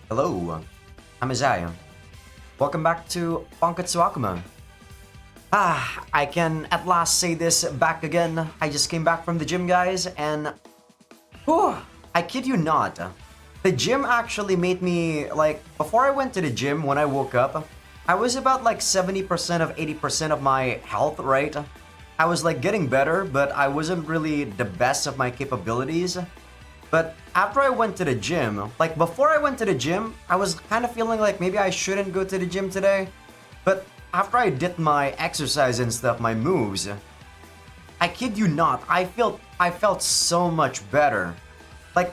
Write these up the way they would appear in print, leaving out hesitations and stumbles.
Hello, I'm Azai. Welcome back to Pankatsu Akuma. I can at last say this back again. I just came back from the gym, guys, and whew, I kid you not. The gym actually made me, like, before I went to the gym, when I woke up, I was about like 70% of 80% of my health, right? I was like getting better, but I wasn't really the best of my capabilities. But after I went to the gym, like before I went to the gym, I was kind of feeling like maybe I shouldn't go to the gym today. But after I did my exercise and stuff, my moves, I kid you not, I felt so much better. Like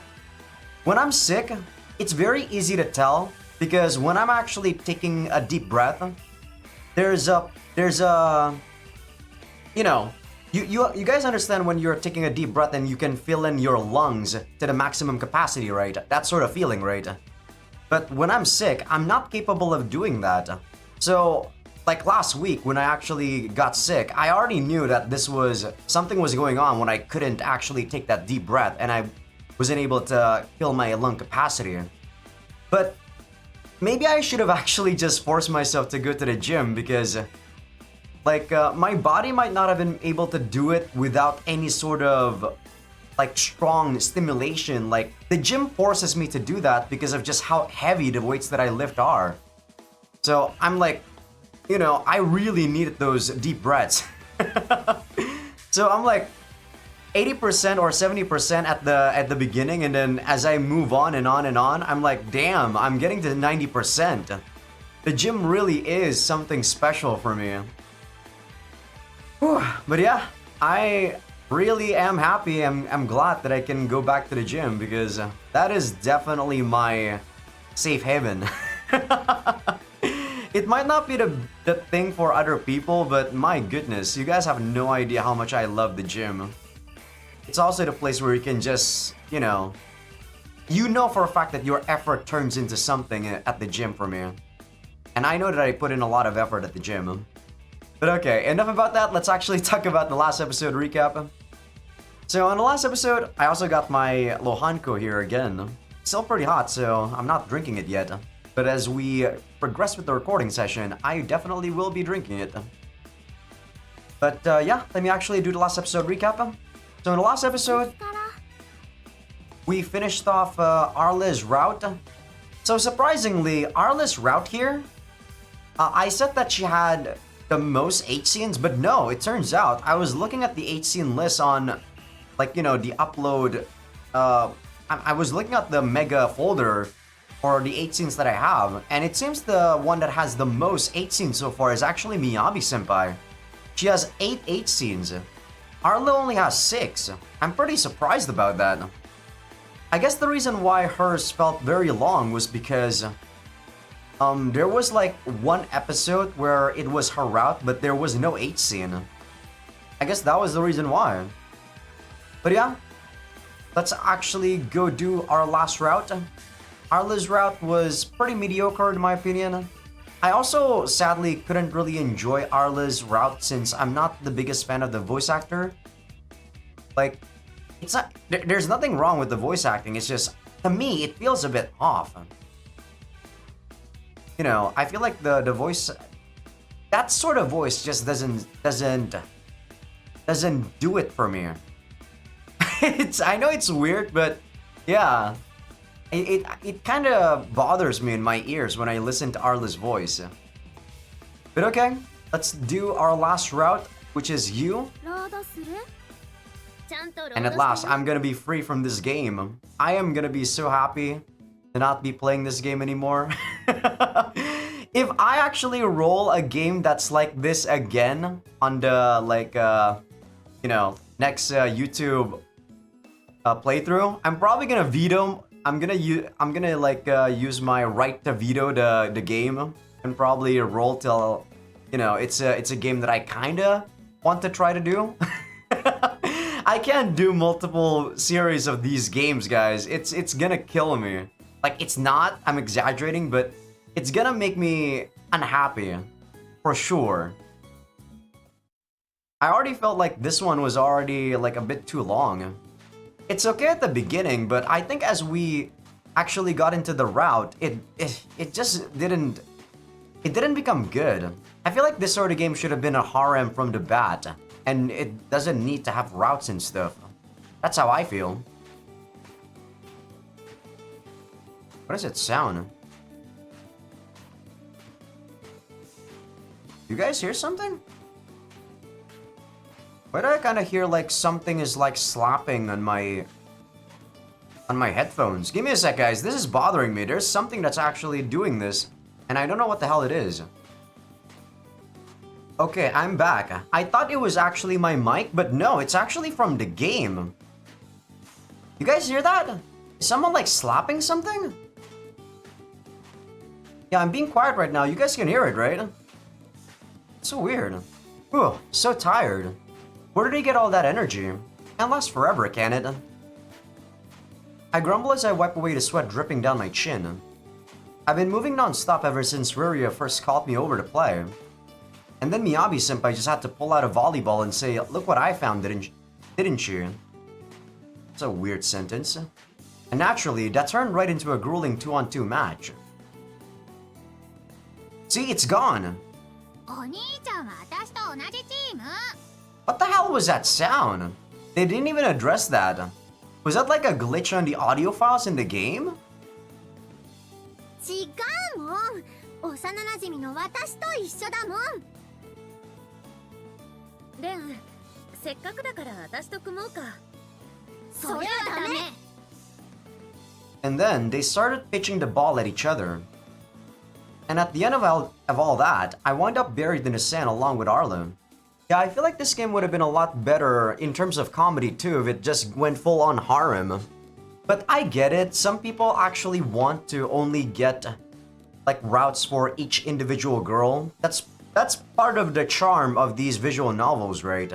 when I'm sick, it's very easy to tell because when I'm actually taking a deep breath, there's a you know, you guys understand when you're taking a deep breath and you can fill in your lungs to the maximum capacity, right? That sort of feeling, right? But when I'm sick, I'm not capable of doing that. So, like last week when I actually got sick, I already knew that something was going on when I couldn't actually take that deep breath and I wasn't able to fill my lung capacity. But maybe I should have actually just forced myself to go to the gym because my body might not have been able to do it without any sort of like strong stimulation. Like the gym forces me to do that because of just how heavy the weights that I lift are. So I'm like, I really needed those deep breaths. So I'm like 80% or 70% at the beginning, and then as I move on and on and on, I'm like, damn, I'm getting to 90%. The gym really is something special for me. Whew. But yeah, I really am happy. I'm glad that I can go back to the gym because that is definitely my safe haven. It might not be the thing for other people, but my goodness, you guys have no idea how much I love the gym. It's also the place where you can just, you know for a fact that your effort turns into something at the gym for me. And I know that I put in a lot of effort at the gym. But okay, enough about that. Let's actually talk about the last episode recap. So on the last episode, I also got my Lohanko here again. Still pretty hot, so I'm not drinking it yet. But as we progress with the recording session, I definitely will be drinking it. But yeah, let me actually do the last episode recap. So in the last episode, we finished off Arla's route. So surprisingly, Arla's route here, I said that she had the most H scenes, but no, it turns out I was looking at the H scene list on, the upload. I was looking at the mega folder for the 8 scenes that I have, and it seems the one that has the most 8 scenes so far is actually Miyabi Senpai. She has 8 H scenes. Arlo only has 6. I'm pretty surprised about that. I guess the reason why hers felt very long was because there was like one episode where it was her route, but there was no H scene. I guess that was the reason why. But yeah, let's actually go do our last route. Arla's route was pretty mediocre in my opinion. I also sadly couldn't really enjoy Arla's route since I'm not the biggest fan of the voice actor. Like, it's not, there's nothing wrong with the voice acting, it's just, to me, it feels a bit off. I feel like the voice, that sort of voice just doesn't do it for me. I know it's weird, but yeah, it kind of bothers me in my ears when I listen to Arla's voice. But okay, let's do our last route, which is you. And at last, I'm gonna be free from this game. I am gonna be so happy to not be playing this game anymore. If I actually roll a game that's like this again on the next YouTube playthrough, I'm probably gonna veto. I'm gonna use my right to veto the game and probably roll till it's a game that I kinda want to try to do. I can't do multiple series of these games, guys. It's gonna kill me. Like, it's not, I'm exaggerating, but it's gonna make me unhappy, for sure. I already felt like this one was already like a bit too long. It's okay at the beginning, but I think as we actually got into the route, it just didn't become good. I feel like this sort of game should have been a harem from the bat, and it doesn't need to have routes and stuff. That's how I feel. What does it sound? You guys hear something? Why do I kind of hear like something is like slapping on my headphones? Give me a sec, guys. This is bothering me. There's something that's actually doing this, and I don't know what the hell it is. Okay, I'm back. I thought it was actually my mic, but no, it's actually from the game. You guys hear that? Is someone like slapping something? Yeah, I'm being quiet right now. You guys can hear it, right? It's so weird. Ooh, so tired. Where did he get all that energy? Can't last forever, can it? I grumble as I wipe away the sweat dripping down my chin. I've been moving non-stop ever since Ruria first called me over to play. And then Miyabi-senpai just had to pull out a volleyball and say, "Look what I found, didn't you?" It's a weird sentence. And naturally, that turned right into a grueling 2-on-2 match. See, it's gone! What the hell was that sound? They didn't even address that. Was that like a glitch on the audio files in the game? And then they started pitching the ball at each other. And at the end of all that, I wound up buried in the sand along with Arlo. Yeah, I feel like this game would have been a lot better in terms of comedy too if it just went full on harem. But I get it, some people actually want to only get like routes for each individual girl. That's part of the charm of these visual novels, right?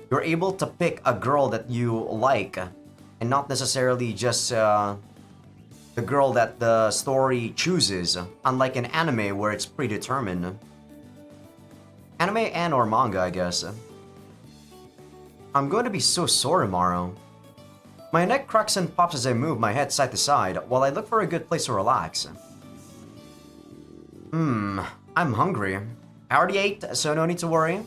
You're able to pick a girl that you like and not necessarily just the girl that the story chooses, unlike an anime where it's predetermined. Anime and or manga, I guess. I'm going to be so sore tomorrow. My neck cracks and pops as I move my head side to side while I look for a good place to relax. I'm hungry. I already ate, so no need to worry.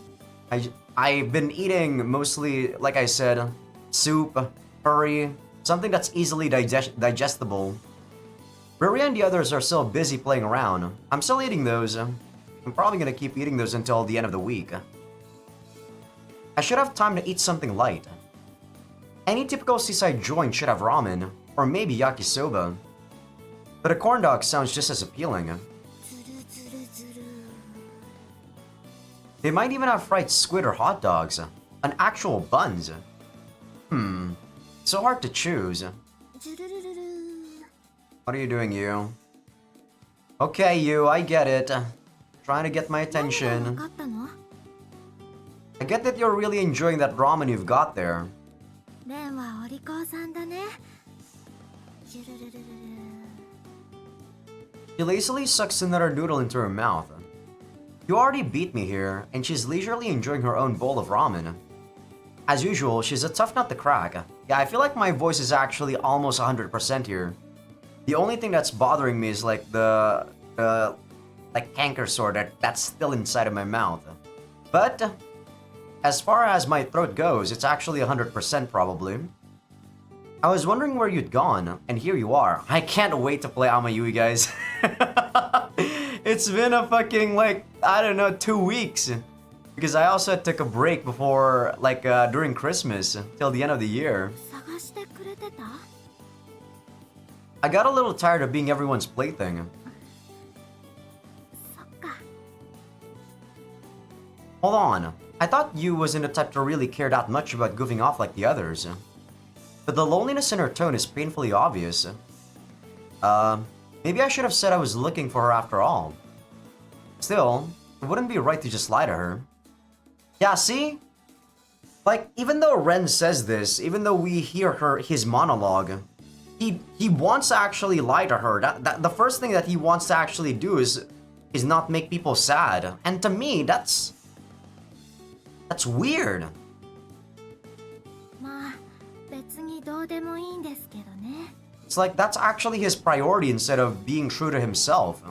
I've been eating mostly, like I said, soup, curry, something that's easily digestible. Ruri and the others are still busy playing around. I'm still eating those. I'm probably gonna keep eating those until the end of the week. I should have time to eat something light. Any typical seaside joint should have ramen, or maybe yakisoba. But a corn dog sounds just as appealing. They might even have fried squid or hot dogs, on actual buns. So hard to choose. What are you doing, you? Okay, you, I get it. Trying to get my attention. I get that you're really enjoying that ramen you've got there. She lazily sucks another noodle into her mouth. You already beat me here, and she's leisurely enjoying her own bowl of ramen. As usual, she's a tough nut to crack. Yeah, I feel like my voice is actually almost 100% here. The only thing that's bothering me is like the like canker sore that's still inside of my mouth. But as far as my throat goes, it's actually 100% probably. I was wondering where you'd gone, and here you are. I can't wait to play Amayui, guys. It's been a fucking, like, I don't know, 2 weeks. Because I also took a break before, like, during Christmas, till the end of the year. I got a little tired of being everyone's plaything. Hold on, I thought you wasn't the type to really care that much about goofing off like the others. But the loneliness in her tone is painfully obvious. Maybe I should have said I was looking for her after all. Still, it wouldn't be right to just lie to her. Yeah, see? Like, even though Ren says this, even though we hear his monologue, he wants to actually lie to her. The first thing that he wants to actually do is not make people sad. And to me, that's weird. It's like that's actually his priority instead of being true to himself.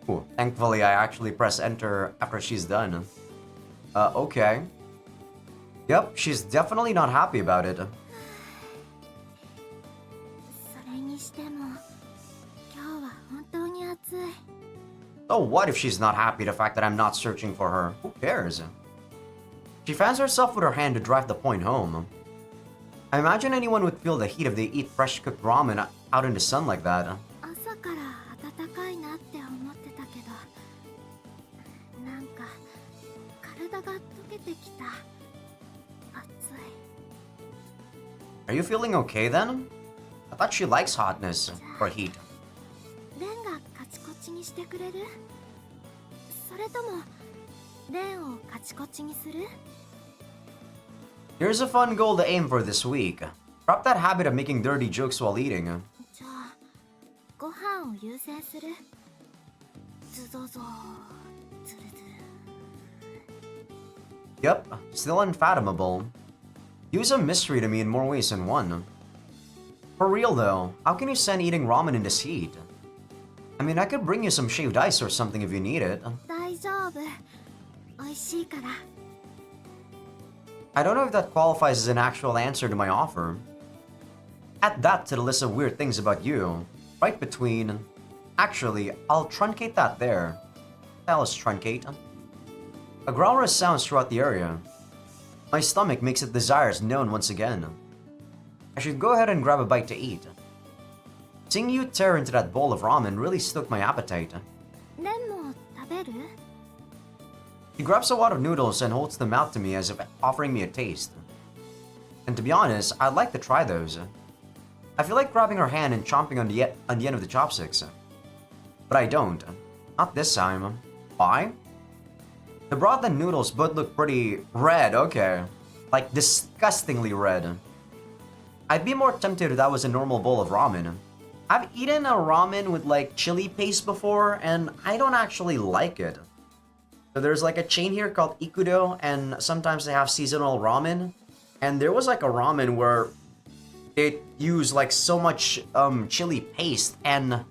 Ooh, thankfully, I actually press enter after she's done. Okay. Yep, she's definitely not happy about it. So what if she's not happy the fact that I'm not searching for her? Who cares? She fans herself with her hand to drive the point home. I imagine anyone would feel the heat if they eat fresh cooked ramen out in the sun like that. Are you feeling okay then? I thought she likes hotness or heat. Here's a fun goal to aim for this week. Drop that habit of making dirty jokes while eating. Yep, still unfathomable. Use a mystery to me in more ways than one. For real though, how can you stand eating ramen in this heat? I mean, I could bring you some shaved ice or something if you need it. I don't know if that qualifies as an actual answer to my offer. Add that to the list of weird things about you. Right between... Actually, I'll truncate that there. Let's truncate. A growler sounds throughout the area. My stomach makes its desires known once again. I should go ahead and grab a bite to eat. Seeing you tear into that bowl of ramen really stoked my appetite. She grabs a wad of noodles and holds them out to me as if offering me a taste. And to be honest, I'd like to try those. I feel like grabbing her hand and chomping on the end of the chopsticks. But I don't. Not this time. Why? The broth and noodles both look pretty red, okay. Like disgustingly red. I'd be more tempted if that was a normal bowl of ramen. I've eaten a ramen with like chili paste before and I don't actually like it. So there's like a chain here called Ikudo and sometimes they have seasonal ramen. And there was like a ramen where it used like so much chili paste and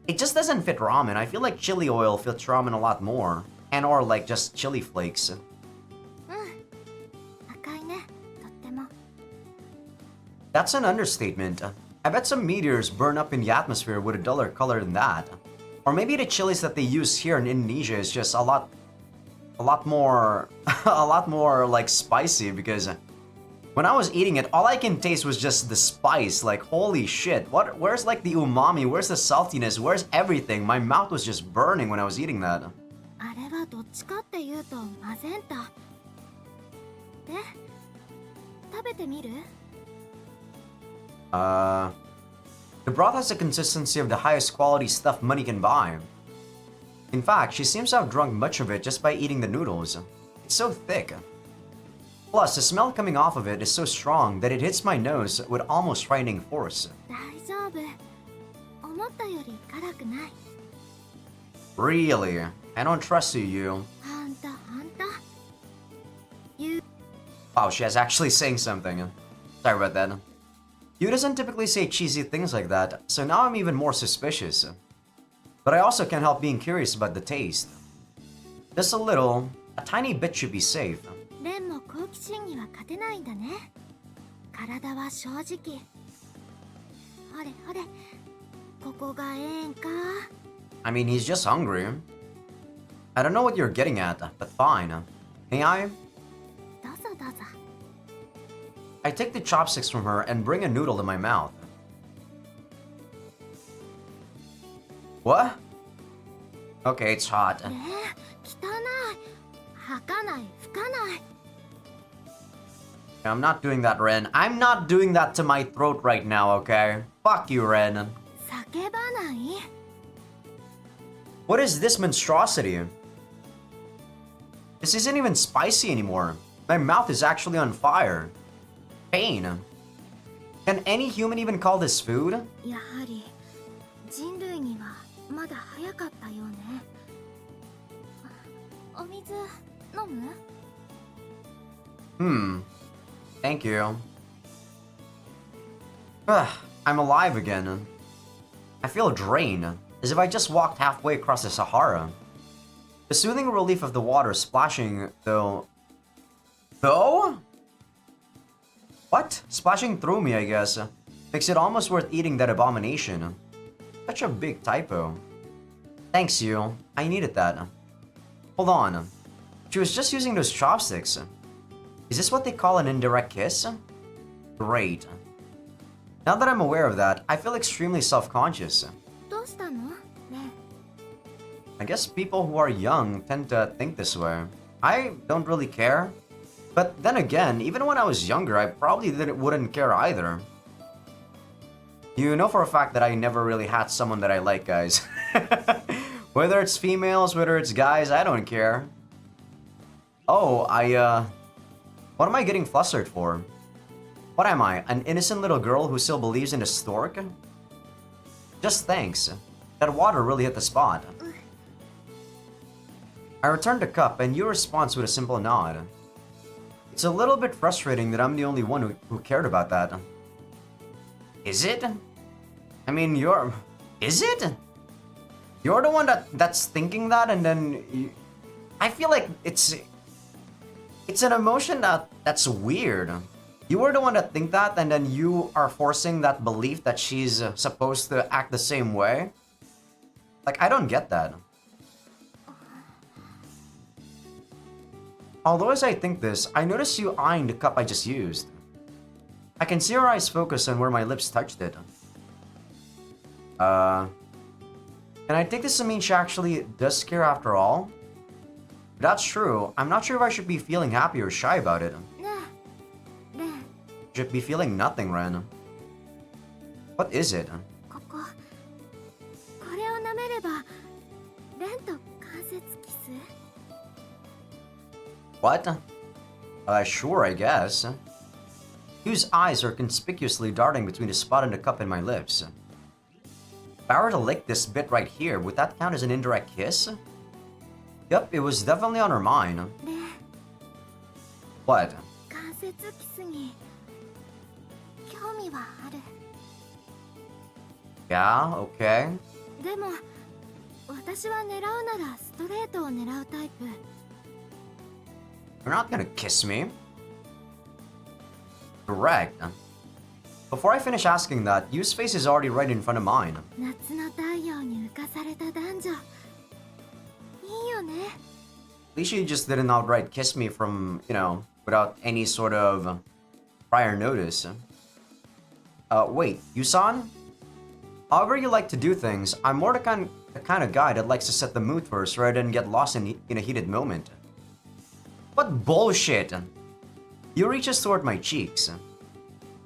it just doesn't fit ramen. I feel like chili oil fits ramen a lot more. And or like just chili flakes. That's an understatement. I bet some meteors burn up in the atmosphere with a duller color than that. Or maybe the chilies that they use here in Indonesia is just a lot more like spicy because when I was eating it, all I can taste was just the spice. Like holy shit, where's like the umami, where's the saltiness, where's everything? My mouth was just burning when I was eating that. The broth has the consistency of the highest quality stuff money can buy. In fact, she seems to have drunk much of it just by eating the noodles. It's so thick. Plus, the smell coming off of it is so strong that it hits my nose with almost frightening force. Really? I don't trust you. Wow, she is actually saying something. Sorry about that. You doesn't typically say cheesy things like that, so now I'm even more suspicious. But I also can't help being curious about the taste. Just a little, a tiny bit should be safe. I mean, he's just hungry. I don't know what you're getting at, but fine. May I? I take the chopsticks from her and bring a noodle to my mouth. What? Okay, it's hot. I'm not doing that, Ren. I'm not doing that to my throat right now, okay? Fuck you, Ren. What is this monstrosity? This isn't even spicy anymore. My mouth is actually on fire. Pain. Can any human even call this food? Thank you. Ugh, I'm alive again. I feel drained, as if I just walked halfway across the Sahara. The soothing relief of the water splashing, though... Though? What? Splashing through me, I guess. Makes it almost worth eating that abomination. Such a big typo. Thanks, you. I needed that. Hold on. She was just using those chopsticks. Is this what they call an indirect kiss? Great. Now that I'm aware of that, I feel extremely self-conscious. I guess people who are young tend to think this way. I don't really care. But then again, even when I was younger, I probably wouldn't care either. You know for a fact that I never really had someone that I like, guys. Whether it's females, whether it's guys, I don't care. Oh, what am I getting flustered for? What am I, an innocent little girl who still believes in a stork? Just thanks. That water really hit the spot. I returned the cup and you respond with a simple nod. It's a little bit frustrating that I'm the only one who cared about that. Is it? I mean, Is it? You're the one that's thinking that, and then I feel like it's an emotion that's weird. You were the one that think that, and then you are forcing that belief that she's supposed to act the same way. Like, I don't get that. Although as I think this, I notice you eyeing the cup I just used. I can see her eyes focus on where my lips touched it. And I take this to mean she actually does care after all. If that's true, I'm not sure if I should be feeling happy or shy about it. Should be feeling nothing, Ren. What is it? What? Sure, I guess. Hugh's eyes are conspicuously darting between the spot and the cup in my lips. If I were to lick this bit right here, would that count as an indirect kiss? Yup, it was definitely on her mind. What? Yeah, okay. You're not gonna kiss me. Correct. Before I finish asking that, Yu's face is already right in front of mine. At least she just didn't outright kiss me from, without any sort of prior notice. Wait, Yusan? However you like to do things, I'm more the kind of guy that likes to set the mood first rather than get lost in a heated moment. What bullshit! Yu reaches toward my cheeks.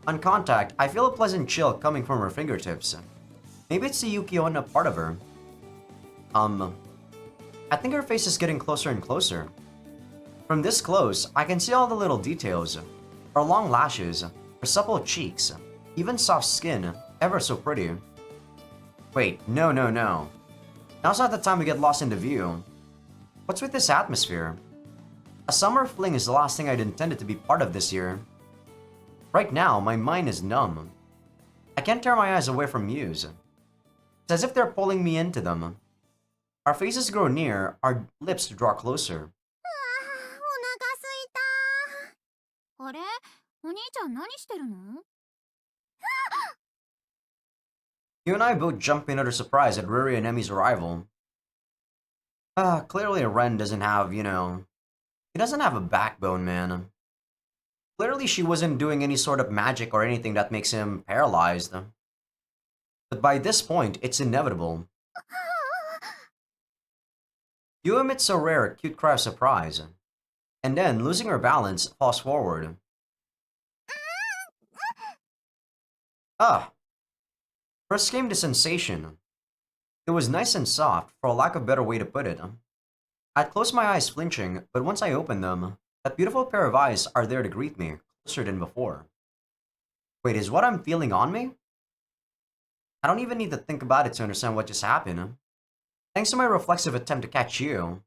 On contact, I feel a pleasant chill coming from her fingertips. Maybe it's the Yuki-onna part of her. I think her face is getting closer and closer. From this close, I can see all the little details. Her long lashes, her supple cheeks, even soft skin, ever so pretty. Wait, no. Now's not the time to get lost in the view. What's with this atmosphere? A summer fling is the last thing I'd intended to be part of this year. Right now, my mind is numb. I can't tear my eyes away from Yu's. It's as if they're pulling me into them. Our faces grow near, our lips draw closer. You and I both jump in utter surprise at Ruri and Emi's arrival. Clearly Ren doesn't have, he doesn't have a backbone, man. Clearly she wasn't doing any sort of magic or anything that makes him paralyzed. But by this point, it's inevitable. You emits a rare, cute cry of surprise, and then, losing her balance, falls forward. First came the sensation. It was nice and soft, for lack of a better way to put it. I'd closed my eyes flinching, but once I opened them, that beautiful pair of eyes are there to greet me, closer than before. Wait, is what I'm feeling on me? I don't even need to think about it to understand what just happened. Thanks to my reflexive attempt to catch you,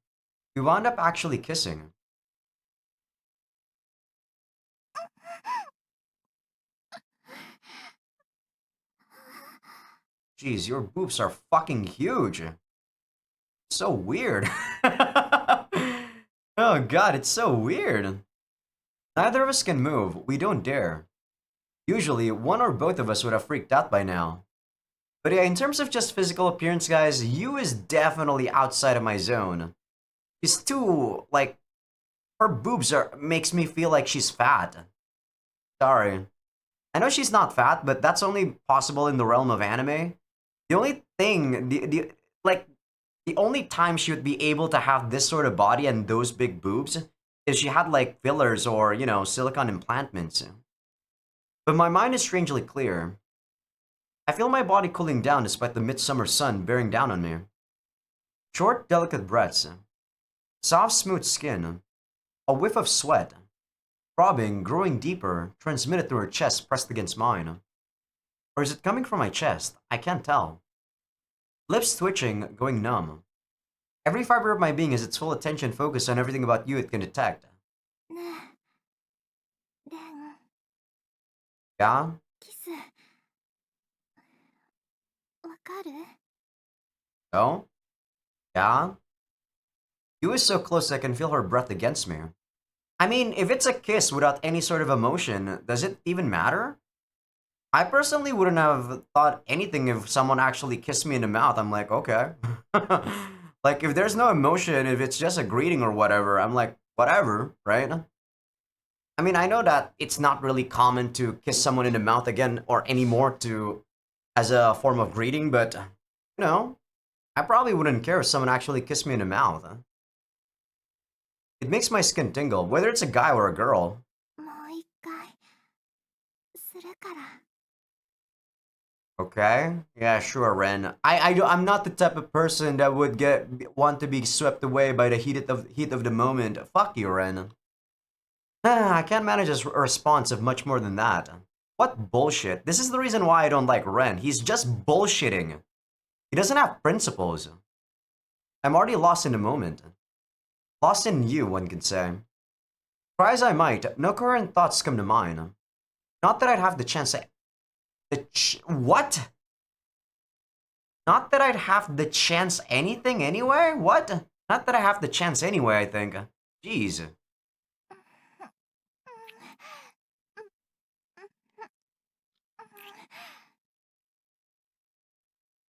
we wound up actually kissing. Jeez, your boobs are fucking huge. So weird. Oh god, it's so weird. Neither of us can move. We don't dare. Usually, one or both of us would have freaked out by now. But yeah, in terms of just physical appearance, guys, you is definitely outside of my zone. She's too, like, her boobs are makes me feel like she's fat. Sorry. I know she's not fat, but that's only possible in the realm of anime. The only thing, like, the only time she would be able to have this sort of body and those big boobs is she had like fillers or, you know, silicone implantments. But my mind is strangely clear. I feel my body cooling down despite the midsummer sun bearing down on me. Short, delicate breaths, soft, smooth skin, a whiff of sweat, throbbing, growing deeper, transmitted through her chest pressed against mine. Or is it coming from my chest? I can't tell. Lips twitching, going numb. Every fiber of my being has its full attention focused on everything about you it can detect. ねえ、レン、Yeah? キス、わかる？ No? Yeah? You is so close I can feel her breath against me. I mean, if it's a kiss without any sort of emotion, does it even matter? I personally wouldn't have thought anything if someone actually kissed me in the mouth. I'm like, okay. Like, if there's no emotion, if it's just a greeting or whatever, I'm like, whatever, right? I mean, I know that it's not really common to kiss someone in the mouth again or anymore to as a form of greeting, but you know, I probably wouldn't care if someone actually kissed me in the mouth. It makes my skin tingle, whether it's a guy or a girl. もう一回するから。 Okay, yeah, sure, Ren. I'm not the type of person that would want to be swept away by the heat of the moment. Fuck you, Ren. I can't manage a response of much more than that. What bullshit. This is the reason why I don't like Ren. He's just bullshitting. He doesn't have principles. I'm already lost in the moment. Lost in you, one could say. Try as I might, no coherent thoughts come to mind. Not that I'd have the chance to... What? Not that I'd have the chance anything anyway? What? Not that I have the chance anyway, I think. Jeez.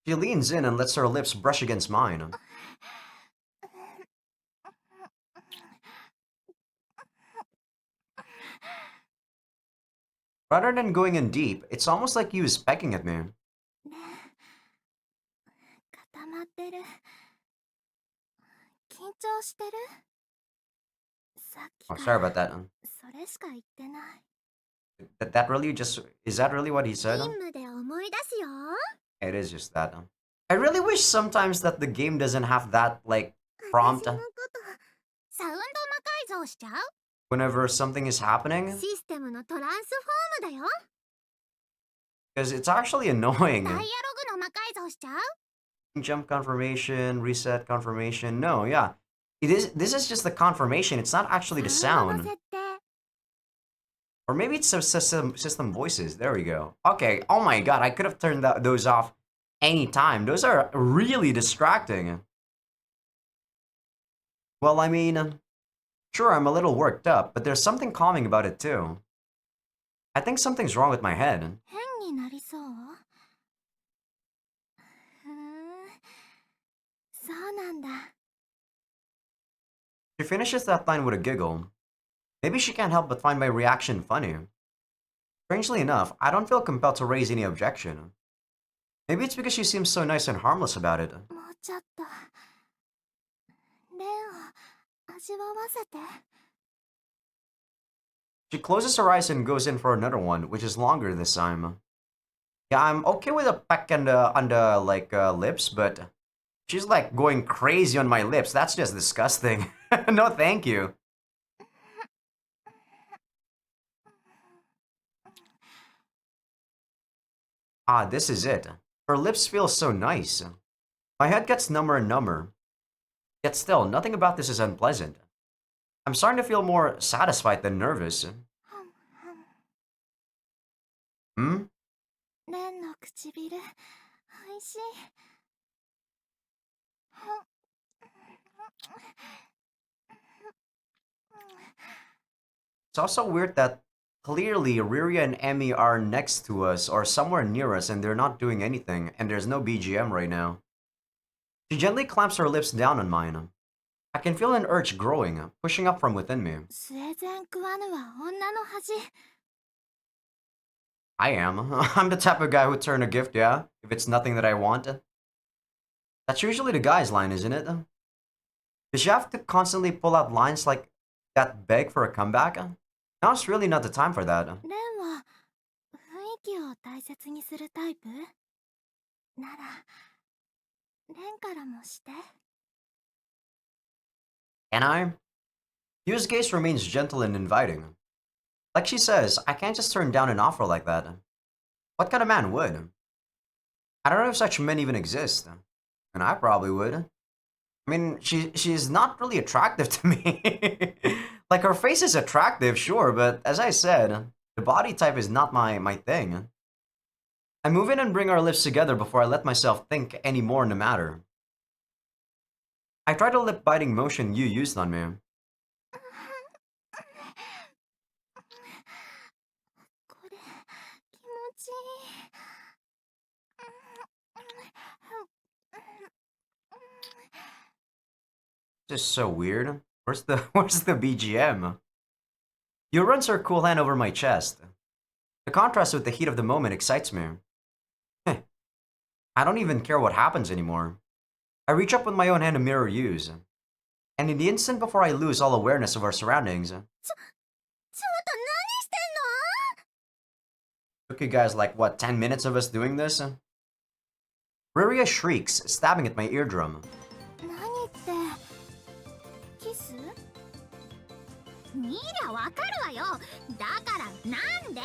She leans in and lets her lips brush against mine. Rather than going in deep, it's almost like he was pecking at me. ねえ、固まってる。緊張してる？さっき Oh, か sorry ら about that. それしか言ってない。That really just... Is that really what he 任 said? 務で思い出すよ。 It is just that. I really wish sometimes that the game doesn't have that, like, 私 prompt のことサウンド魔改造しちゃう？ whenever something is happening. システムのトランスフォームだよ。 Because it's actually ダイア annoying. ログの魔改造しちゃう？ Jump confirmation, reset confirmation. No, yeah. This is just the confirmation. It's not actually the サウンドの sound. 設定。 Or maybe it's system voices. There we go. Okay. Oh my god, I could have turned those off anytime. Those are really distracting. Well, I mean, sure, I'm a little worked up, but there's something calming about it too. I think something's wrong with my head. 変になりそう？ふーん、そうなんだ。 She finishes that line with a giggle. Maybe she can't help but find my reaction funny. Strangely enough, I don't feel compelled to raise any objection. Maybe it's because she seems so nice and harmless about it. もうちょっとレンを味わわせて。 She closes her eyes and goes in for another one, which is longer this time. Yeah, I'm okay with a peck on the like lips, but she's like going crazy on my lips. That's just disgusting. No, thank you. Ah, this is it. Her lips feel so nice. My head gets number and number. Yet still, nothing about this is unpleasant. I'm starting to feel more satisfied than nervous. ふんふん。 Hmm? レンの唇美味しい。It's also weird that clearly Riria and Emmy are next to us or somewhere near us and they're not doing anything, and there's no BGM right now. She gently clamps her lips down on mine. I can feel an urge growing, pushing up from within me. スウェゼン食わぬは女の恥。I am. I'm the type of guy who'd turn a gift, yeah, if it's nothing that I want. That's usually the guy's line, isn't it? Does she have to constantly pull out lines like that beg for a comeback? Now it's really not the time for that. レンは雰囲気を大切にするタイプなら、レンからもして。Can I? Yu's gaze remains gentle and inviting. Like she says, I can't just turn down an offer like that. What kind of man would? I don't know if such men even exist. And I probably would. I mean, she's not really attractive to me. Like, her face is attractive, sure, but as I said, the body type is not my thing. I move in and bring our lips together before I let myself think any more in the matter. I try the lip-biting motion you used on me. これ気持ちいい。Just so weird. Where's the BGM? You runs her cool hand over my chest. The contrast with the heat of the moment excites me. Heh. I don't even care what happens anymore. I reach up with my own hand to mirror Yu's. And in the instant before I lose all awareness of our surroundings, ちょっと何してんの took you guys like, what, 10 minutes of us doing this? Riria shrieks, stabbing at my eardrum. 何ってキス見りゃわかるわよ。だからなんで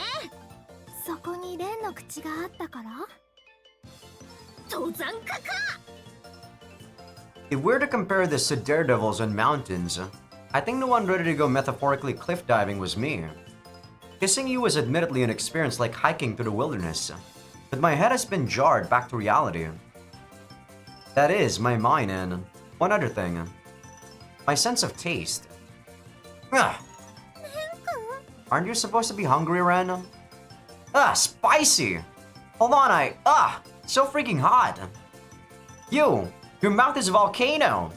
そこにレンの口があったから登山家か If we're to compare this to daredevils and mountains, I think the one ready to go metaphorically cliff diving was me. Kissing you was admittedly an experience like hiking through the wilderness, but my head has been jarred back to reality. That is, my mind and one other thing. My sense of taste. Ugh. Aren't you supposed to be hungry, Ren? Spicy! Hold on, so freaking hot. Your mouth is a volcano!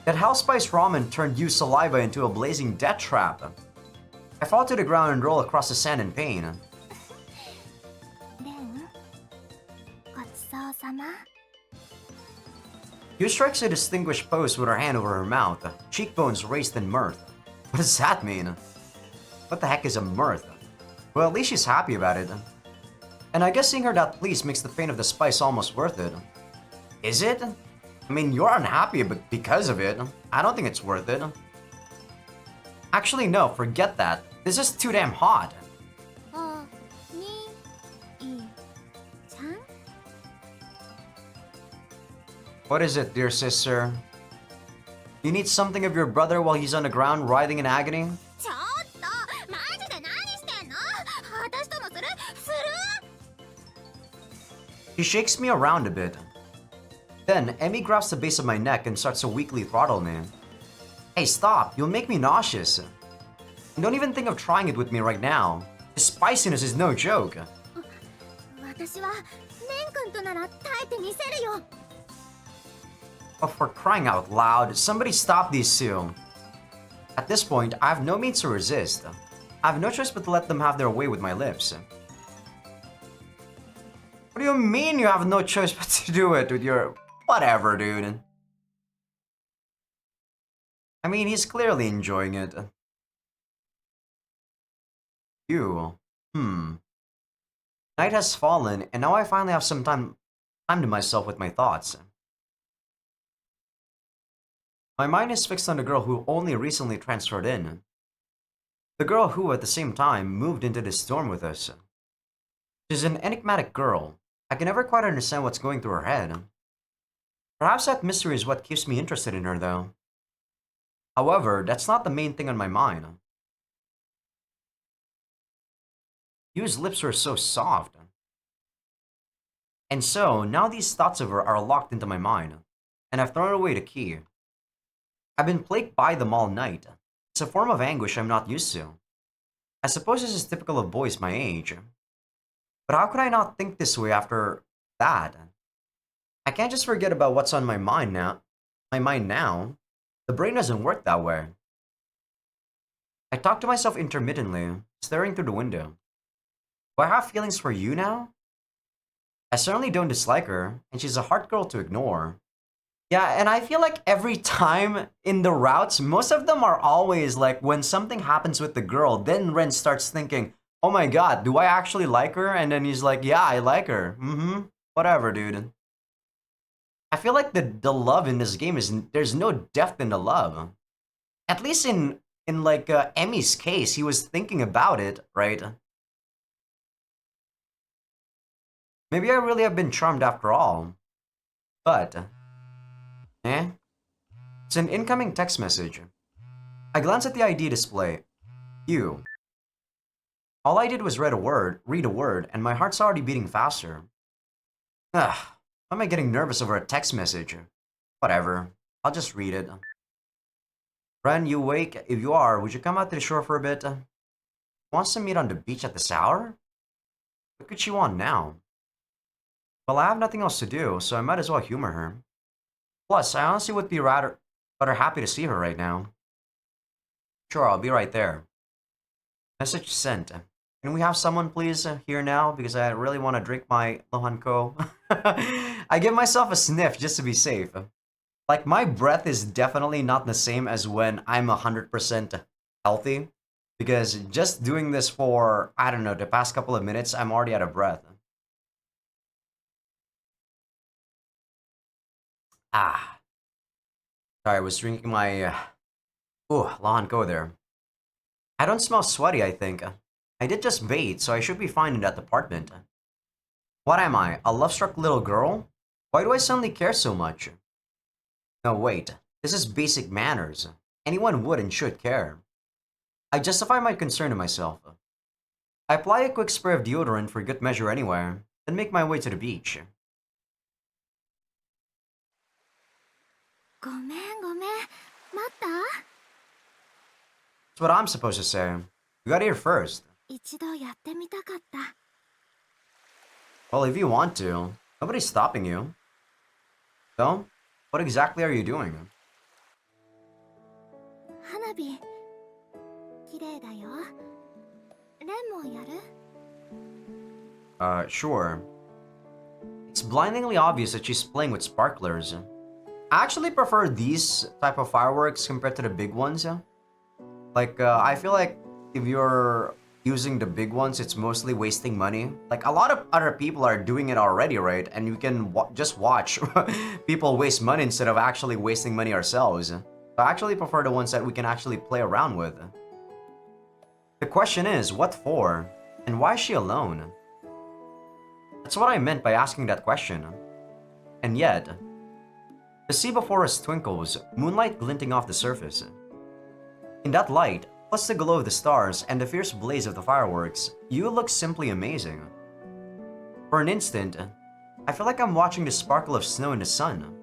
That hellspice ramen turned you saliva into a blazing death trap. I fall to the ground and roll across the sand in pain. レンごちそうさま You strikes a distinguished pose with her hand over her mouth, cheekbones raised in mirth. What does that mean? What the heck is a mirth? Well, at least she's happy about it. And I guess seeing her that pleased makes the pain of the spice almost worth it. Is it? I mean, you're unhappy because of it. I don't think it's worth it. Actually, no, forget that. This is too damn hot. おにいちゃん What is it, dear sister? You need something of your brother while he's on the ground writhing in agony? ちょっとマジで何してんの私ともする She shakes me around a bit. Then, Emmy grabs the base of my neck and starts to weakly throttle me. Hey, stop! You'll make me nauseous. And don't even think of trying it with me right now. The spiciness is no joke. 私はレン君となら耐えてみせるよ But for crying out loud, somebody stop these two. At this point, I have no means to resist. I have no choice but to let them have their way with my lips. What do you mean you have no choice but to do it with your... Whatever, dude. I mean, he's clearly enjoying it. You. Night has fallen, and now I finally have some time to myself with my thoughts. My mind is fixed on the girl who only recently transferred in. The girl who, at the same time, moved into the storm with us. She's an enigmatic girl. I can never quite understand what's going through her head. Perhaps that mystery is what keeps me interested in her, though. However, that's not the main thing on my mind. Yu's lips were so soft. And so, now these thoughts of her are locked into my mind, and I've thrown away the key. I've been plagued by them all night. It's a form of anguish I'm not used to. I suppose this is typical of boys my age. But how could I not think this way after that? I can't just forget about what's on my mind now. My mind now. The brain doesn't work that way. I talk to myself intermittently, staring through the window. Do I have feelings for you now? I certainly don't dislike her, and she's a hard girl to ignore. Yeah, and I feel like every time in the routes, most of them are always like when something happens with the girl, then Ren starts thinking, oh my god, do I actually like her? And then he's like, yeah, I like her. Mm-hmm. Whatever, dude. I feel like the love in this game is there's no depth in the love. At least in like Emmy's case, he was thinking about it, right? Maybe I really have been charmed after all. But, it's an incoming text message. I glance at the ID display. You. All I did was read a word, and my heart's already beating faster. Ugh, why am I getting nervous over a text message? Whatever, I'll just read it. Ren, you awake? If you are, would you come out to the shore for a bit? Wants to meet on the beach at this hour? What could she want now? Well, I have nothing else to do, so I might as well humor her. Plus, I honestly would be rather happy to see her right now. Sure, I'll be right there. Message sent. Can we have someone please here now? Because I really want to drink my Lohanko. I give myself a sniff just to be safe. Like, my breath is definitely not the same as when I'm 100% healthy. Because just doing this for, I don't know, the past couple of minutes, I'm already out of breath. Ah. Sorry, I was drinking my... Lohanko there. I don't smell sweaty, I think. I did just bathe, so I should be fine in that apartment. What am I, a love-struck little girl? Why do I suddenly care so much? No, wait. This is basic manners. Anyone would and should care. I justify my concern to myself. I apply a quick spray of deodorant for good measure anyway, then make my way to the beach. ごめんごめん。待った？ That's what I'm supposed to say. You got here first. 一度やってみたかった。 Well, if you want to. Nobody's stopping you. So, what exactly are you doing? 花火、綺麗だよ。レンもやる？ Sure. It's blindingly obvious that she's playing with sparklers. I actually prefer these type of fireworks compared to the big ones. Like, I feel like if you're using the big ones, it's mostly wasting money. Like, a lot of other people are doing it already, right? And you can just watch people waste money instead of actually wasting money ourselves. So I actually prefer the ones that we can actually play around with. The question is, what for? And why is she alone? That's what I meant by asking that question. And yet, the sea before us twinkles, moonlight glinting off the surface. In that light, plus the glow of the stars and the fierce blaze of the fireworks, you look simply amazing. For an instant, I feel like I'm watching the sparkle of snow in the sun.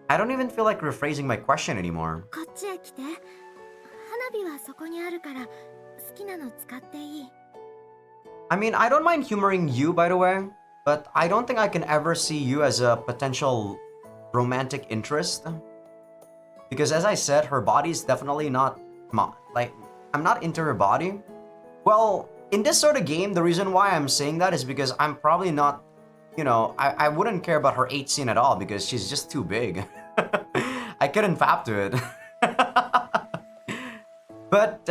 I don't even feel like rephrasing my question anymore. こっちへ来て。花火はそこにあるから好きなの使っていい。 I mean, I don't mind humoring you, by the way, but I don't think I can ever see you as a potential romantic interest. Because as I said, her body is definitely not... Like, I'm not into her body. Well, in this sort of game, the reason why I'm saying that is because I'm probably not... You know, I wouldn't care about her 8 scene at all because she's just too big. I couldn't fap to it. But,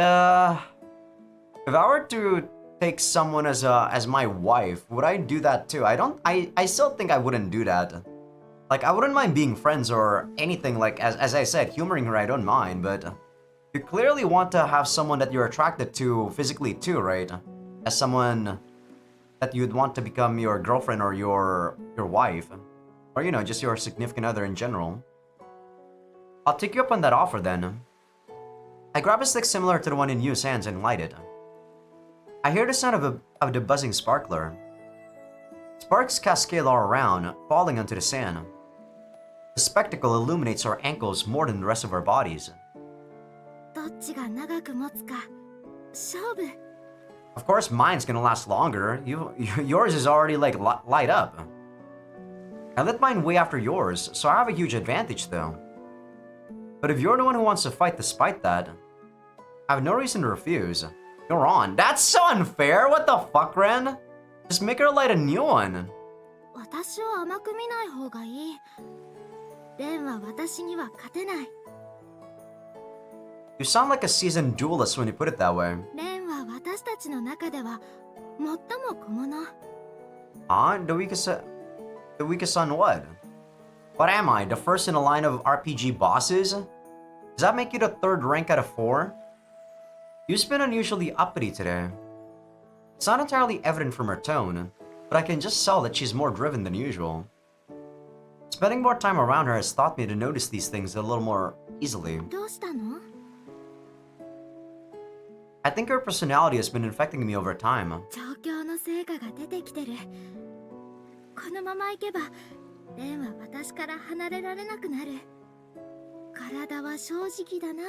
if I were to take someone as my wife, would I do that too? I still think I wouldn't do that. Like, I wouldn't mind being friends or anything, like, as I said, humoring her I don't mind, but you clearly want to have someone that you're attracted to physically too, right? As someone that you'd want to become your girlfriend or your wife. Or, you know, just your significant other in general. I'll take you up on that offer then. I grab a stick similar to the one in Yu's hands and light it. I hear the sound of the buzzing sparkler. Sparks cascade all around, falling onto the sand. The spectacle illuminates our ankles more than the rest of our bodies. どっちが長く持つか勝負。 Of course, mine's gonna last longer. Yours is already like light up. I lit mine way after yours, so I have a huge advantage though. But if you're the one who wants to fight despite that, I have no reason to refuse. You're on. That's so unfair! What the fuck, Ren? Just make her light a new one. 私を甘く見ない方がいい。レンは私には勝てない。 You sound like a seasoned duelist when you put it that way. レンは私たちの中では最も小物。 Huh? The weakest on what? What am I? The first in a line of RPG bosses? Does that make you the third rank out of 4? You've been unusually uppity today. It's not entirely evident from her tone, but I can just tell that she's more driven than usual. Spending more time around her has taught me to notice these things a little more easily. どうしたの？ I think her personality has been infecting me over time. 状況の成果が出てきてる。このままいけば、レンは私から離れられなくなる。体は正直だな、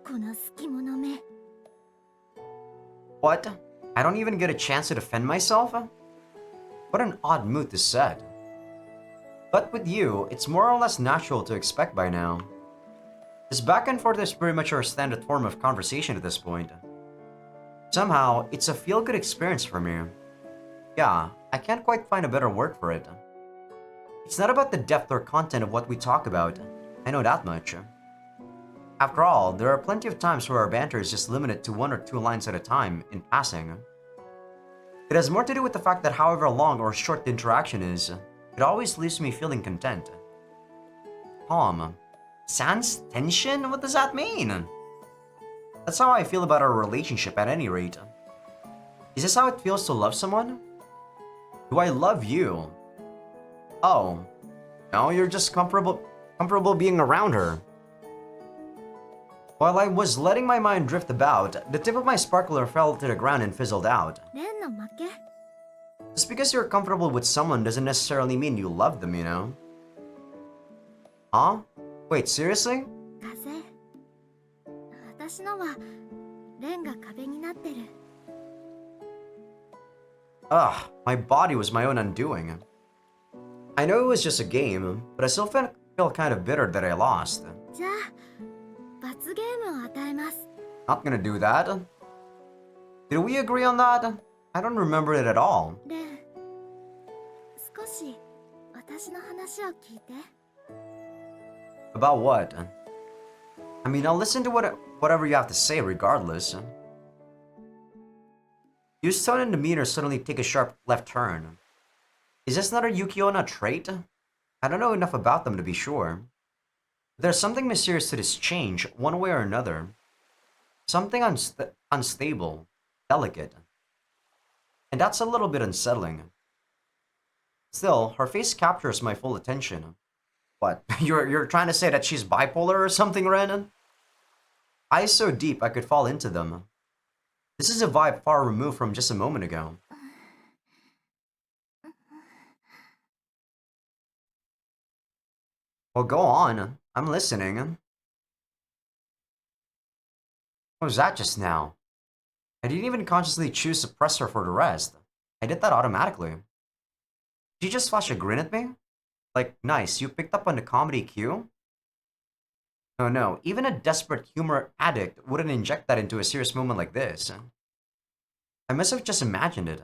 この隙者め。 What? I don't even get a chance to defend myself? What an odd mood to set. But with you, it's more or less natural to expect by now. This back and forth is pretty much our standard form of conversation at this point. Somehow, it's a feel-good experience for me. Yeah, I can't quite find a better word for it. It's not about the depth or content of what we talk about. I know that much. After all, there are plenty of times where our banter is just limited to 1 or 2 lines at a time, in passing. It has more to do with the fact that however long or short the interaction is, it always leaves me feeling content. Calm. Sans tension? What does that mean? That's how I feel about our relationship at any rate. Is this how it feels to love someone? Do I love you? Oh. No, you're just comfortable being around her. While I was letting my mind drift about, the tip of my sparkler fell to the ground and fizzled out. レンの負け？ Just because you're comfortable with someone doesn't necessarily mean you love them, you know? Huh? Wait, seriously? 風。私のはレンが壁になってる。 Ugh, my body was my own undoing. I know it was just a game, but I still feel kind of bitter that I lost. じゃあ、罰ゲームを与えます。 Not gonna do that. Did we agree on that? I don't remember it at all. レン、少し私の話を聞いて。 About what? I mean, I'll listen to whatever you have to say regardless. Yu's tone and demeanor suddenly take a sharp left turn. Is this another Yuki-onna trait? I don't know enough about them to be sure. But there's something mysterious to this change, one way or another. Something unstable, delicate. And that's a little bit unsettling. Still, her face captures my full attention. What? You're trying to say that she's bipolar or something, Ren? Eyes so deep I could fall into them. This is a vibe far removed from just a moment ago. Well, go on. I'm listening. What was that just now? I didn't even consciously choose to press her for the rest. I did that automatically. Did you just flash a grin at me? Like, nice, you picked up on the comedy cue? No, even a desperate humor addict wouldn't inject that into a serious moment like this. I must have just imagined it.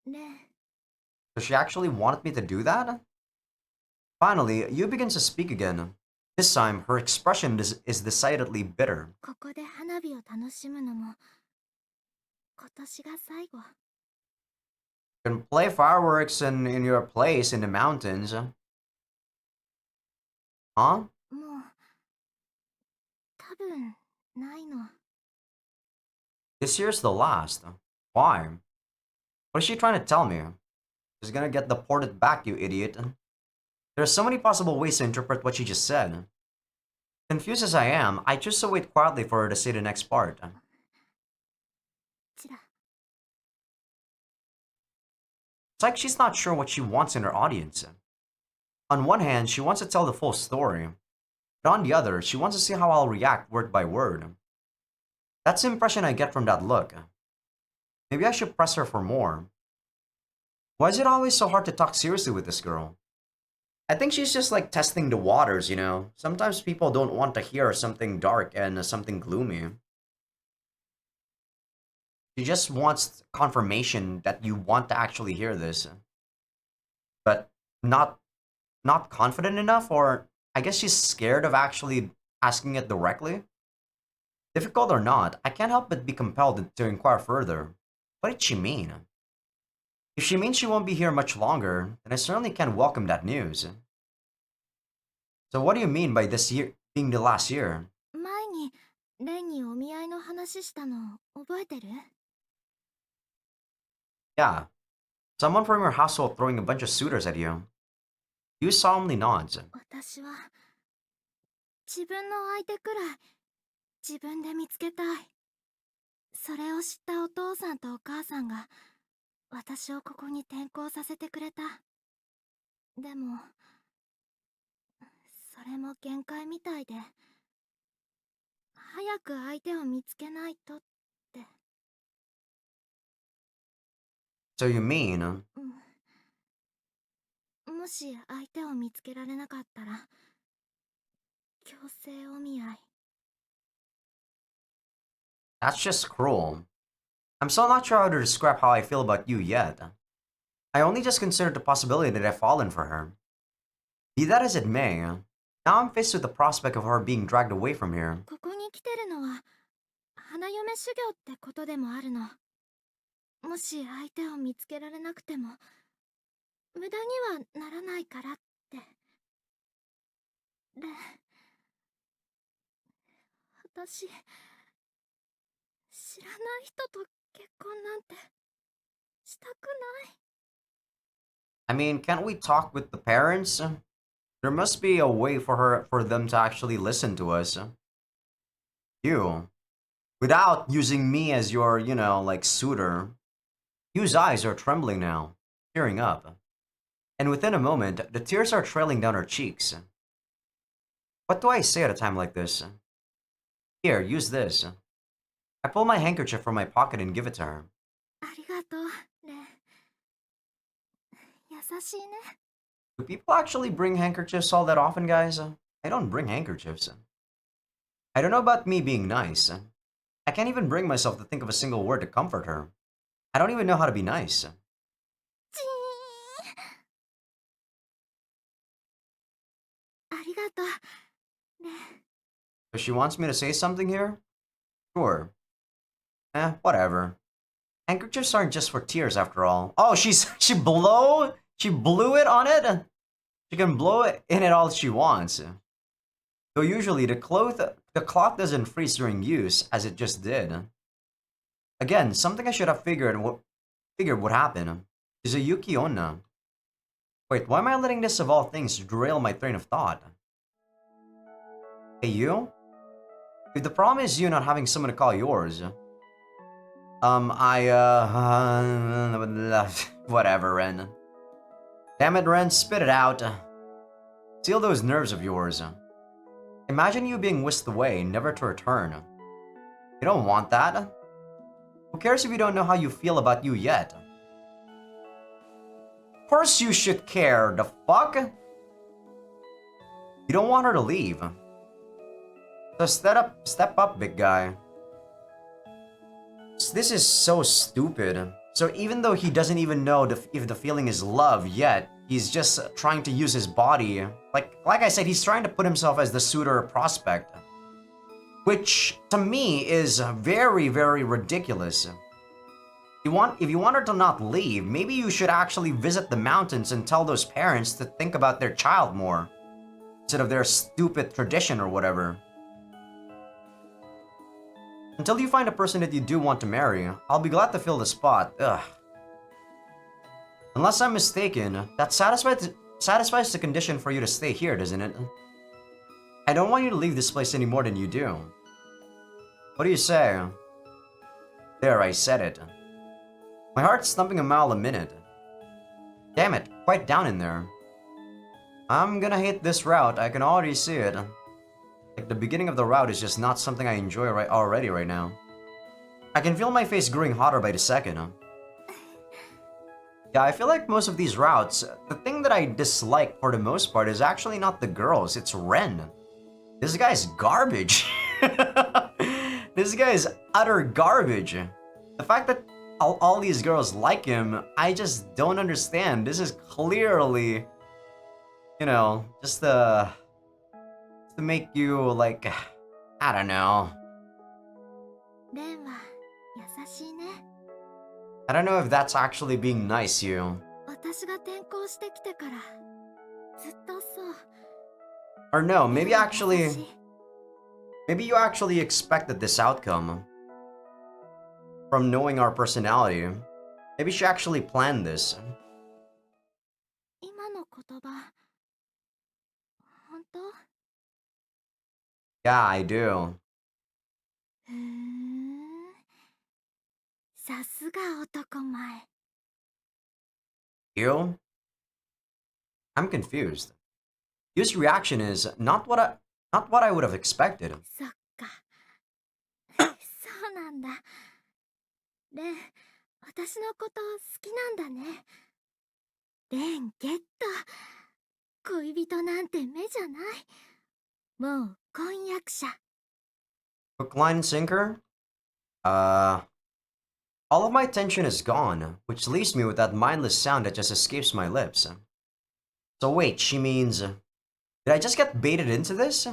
レン、 So she actually wanted me to do that? Finally, Yu begins to speak again. This time, her expression is decidedly bitter. ここで花火を楽しむのも今年が最後。 You can play fireworks in your place in the mountains. Huh? もう多分ないの。 This year's the last. Why? What is she trying to tell me? She's gonna get deported back, you idiot. There are so many possible ways to interpret what she just said. Confused as I am, I choose to wait quietly for her to say the next part. ちら。It's like she's not sure what she wants in her audience. On one hand, she wants to tell the full story, but on the other, she wants to see how I'll react word by word. That's the impression I get from that look. Maybe I should press her for more. Why is it always so hard to talk seriously with this girl? I think she's just like testing the waters, you know? Sometimes people don't want to hear something dark and something gloomy. She just wants confirmation that you want to actually hear this, but not not confident enough, or I guess she's scared of actually asking it directly. Difficult or not, I can't help but be compelled to inquire further. What did she mean? If she means she won't be here much longer, then I certainly can welcome that news. So what do you mean by this year being the last year? 前にレンにお見合いの話したの覚えてる？ Yeah, someone from your household throwing a bunch of suitors at you. You solemnly nods. 私は自分の相手くらい自分で見つけたい。それを知ったお父さんとお母さんが私をここに転校させてくれた。でもそれも限界みたいで、早く相手を見つけないとって。So you mean, もし相手を見つけられなかったら強制お見合い。 that's just cruel. I'm still not sure how to describe how I feel about you yet. I only just considered the possibility that I've fallen for her. Be that as it may, now I'm faced with the prospect of her being dragged away from here. ここに来てるのは花嫁修行ってことでもあるの。もし相手を見つけられなくても無駄にはならないからって。で、私知らない人と結婚なんてしたくない。 I mean, can't we talk with the parents? There must be a way for them to actually listen to us. You, without using me as your, like suitor. Yu's eyes are trembling now, tearing up. And within a moment, the tears are trailing down her cheeks. What do I say at a time like this? Here, use this. I pull my handkerchief from my pocket and give it to her. ありがとう、レン。優しいね。 Do people actually bring handkerchiefs all that often, guys? I don't bring handkerchiefs. I don't know about me being nice. I can't even bring myself to think of a single word to comfort her. I don't even know how to be nice. チーン。ありがとう、レン。 If she wants me to say something here? Sure. Whatever. Handkerchiefs aren't just for tears after all. Oh, she blew it on it? She can blow it in it all she wants. Though usually the cloth doesn't freeze during use, as it just did. Again, something I should have figured would happen. Azaikyousuke onna. Wait, why am I letting this of all things derail my train of thought? Hey, you? If the problem is you not having someone to call yours, whatever, Ren. Damn it, Ren, spit it out. Seal those nerves of yours. Imagine you being whisked away, never to return. You don't want that. Who cares if you don't know how you feel about you yet? Of course you should care, the fuck? You don't want her to leave. So step up, big guy. This is so stupid. So even though he doesn't even know if the feeling is love yet, he's just trying to use his body. Like I said, he's trying to put himself as the suitor prospect. Which, to me, is very, very ridiculous. If you want her to not leave, maybe you should actually visit the mountains and tell those parents to think about their child more, instead of their stupid tradition or whatever. Until you find a person that you do want to marry, I'll be glad to fill the spot. Ugh. Unless I'm mistaken, that satisfies the condition for you to stay here, doesn't it? I don't want you to leave this place any more than you do. What do you say? There, I said it. My heart's thumping a mile a minute. Damn it, quite down in there. I'm gonna hate this route, I can already see it. Like, the beginning of the route is just not something I enjoy already right now. I can feel my face growing hotter by the second. Yeah, I feel like most of these routes, the thing that I dislike for the most part is actually not the girls, it's Ren. This guy's garbage. This guy is utter garbage. The fact that all these girls like him, I just don't understand. This is clearly, you know, just to make you like, I don't know. レンは優しいね。 I don't know if that's actually being nice, you. 私が転校してきてからずっとそう。 Or no, maybe レンは優しい。 maybe you actually expected this outcome from knowing our personality. Maybe she actually planned this. 今の言葉、本当？ Yeah, I do. ふーん。さすが男前。 You? I'm confused. Yu's reaction is not what I would have expected. そっか。そうなんだ。レン、私のこと好きなんだね。レンゲット。恋人なんて目じゃない。もう婚約者。 Hook, line, and sinker? All of my tension is gone, which leaves me with that mindless sound that just escapes my lips. So wait, she means... Did I just get baited into this?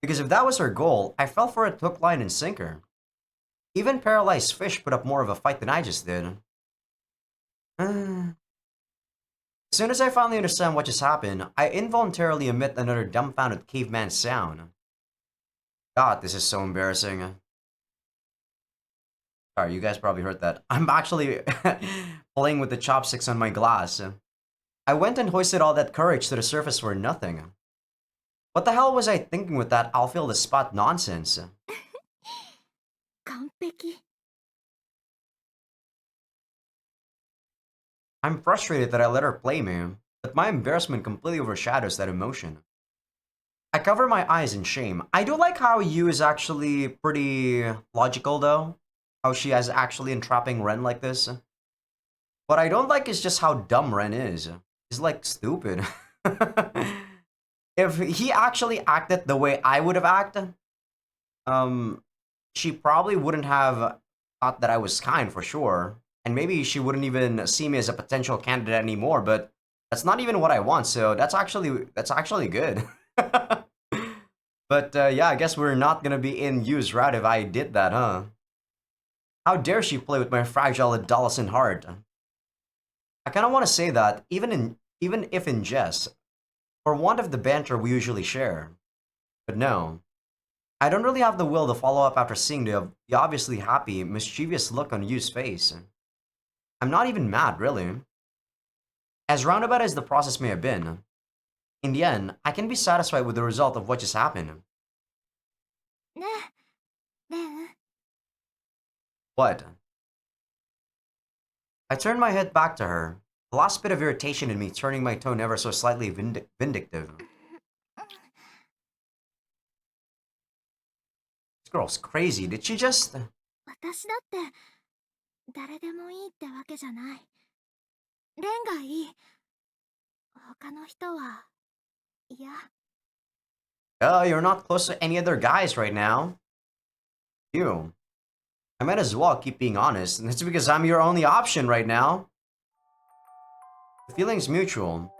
Because if that was her goal, I fell for it hook, line, and sinker. Even paralyzed fish put up more of a fight than I just did. As soon as I finally understand what just happened, I involuntarily emit another dumbfounded caveman sound. God, this is so embarrassing. Sorry, you guys probably heard that. I'm actually playing with the chopsticks on my glass. I went and hoisted all that courage to the surface for nothing. What the hell was I thinking with that I'll fill the spot nonsense? 完璧。 I'm frustrated that I let her play me, but my embarrassment completely overshadows that emotion. I cover my eyes in shame. I do like how Yu is actually pretty logical though. How she is actually entrapping Ren like this. What I don't like is just how dumb Ren is. He's like stupid. If he actually acted the way I would have acted, she probably wouldn't have thought that I was kind for sure. And maybe she wouldn't even see me as a potential candidate anymore, but that's not even what I want, so that's actually good. But yeah, I guess we're not gonna be in Yu's route if I did that, huh? How dare she play with my fragile adolescent heart? I kinda wanna say that, even if in jest, for want of the banter we usually share. But no. I don't really have the will to follow up after seeing the obviously happy, mischievous look on Yu's face. I'm not even mad, really. As roundabout as the process may have been, in the end, I can be satisfied with the result of what just happened. ねえ、レン。 What? I turned my head back to her, the last bit of irritation in me turning my tone ever so slightly vindictive. This girl's crazy. Did she just... 私だって誰でもいいってわけじゃない。レンがいい。他の人は嫌。 You're not close to any other guys right now. You. I might as well keep being honest, and it's because I'm your only option right now. The feeling's mutual.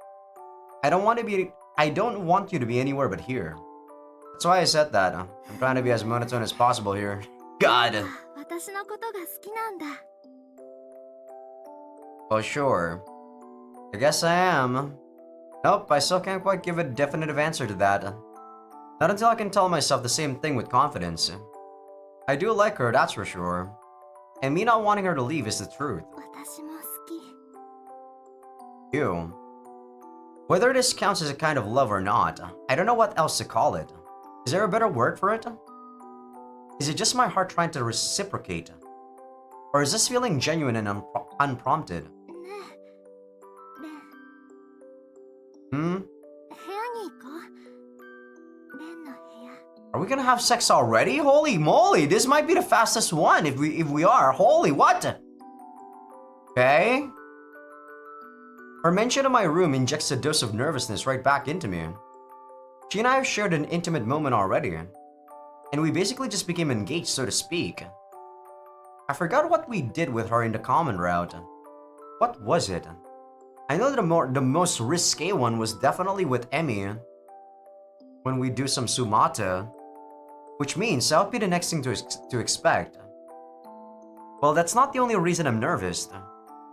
I don't want you to be anywhere but here. That's why I said that. I'm trying to be as monotone as possible here. God. 私のことが好きなんだ。 Oh, sure. I guess I am. Nope, I still can't quite give a definitive answer to that. Not until I can tell myself the same thing with confidence. I do like her, that's for sure. And me not wanting her to leave is the truth. 私も好き。 You. Whether this counts as a kind of love or not, I don't know what else to call it. Is there a better word for it? Is it just my heart trying to reciprocate? Or is this feeling genuine and unprompted? ねえ、レン。Hmm? 部屋に行こう。レンの部屋。 Are we gonna have sex already? Holy moly, this might be the fastest one if we are. Holy what? Okay. Her mention of my room injects a dose of nervousness right back into me. She and I have shared an intimate moment already, and we basically just became engaged, so to speak. I forgot what we did with her in the common route. What was it? I know that the most risque one was definitely with Emmy when we do some sumata, which means that would be the next thing to expect. Well, that's not the only reason I'm nervous.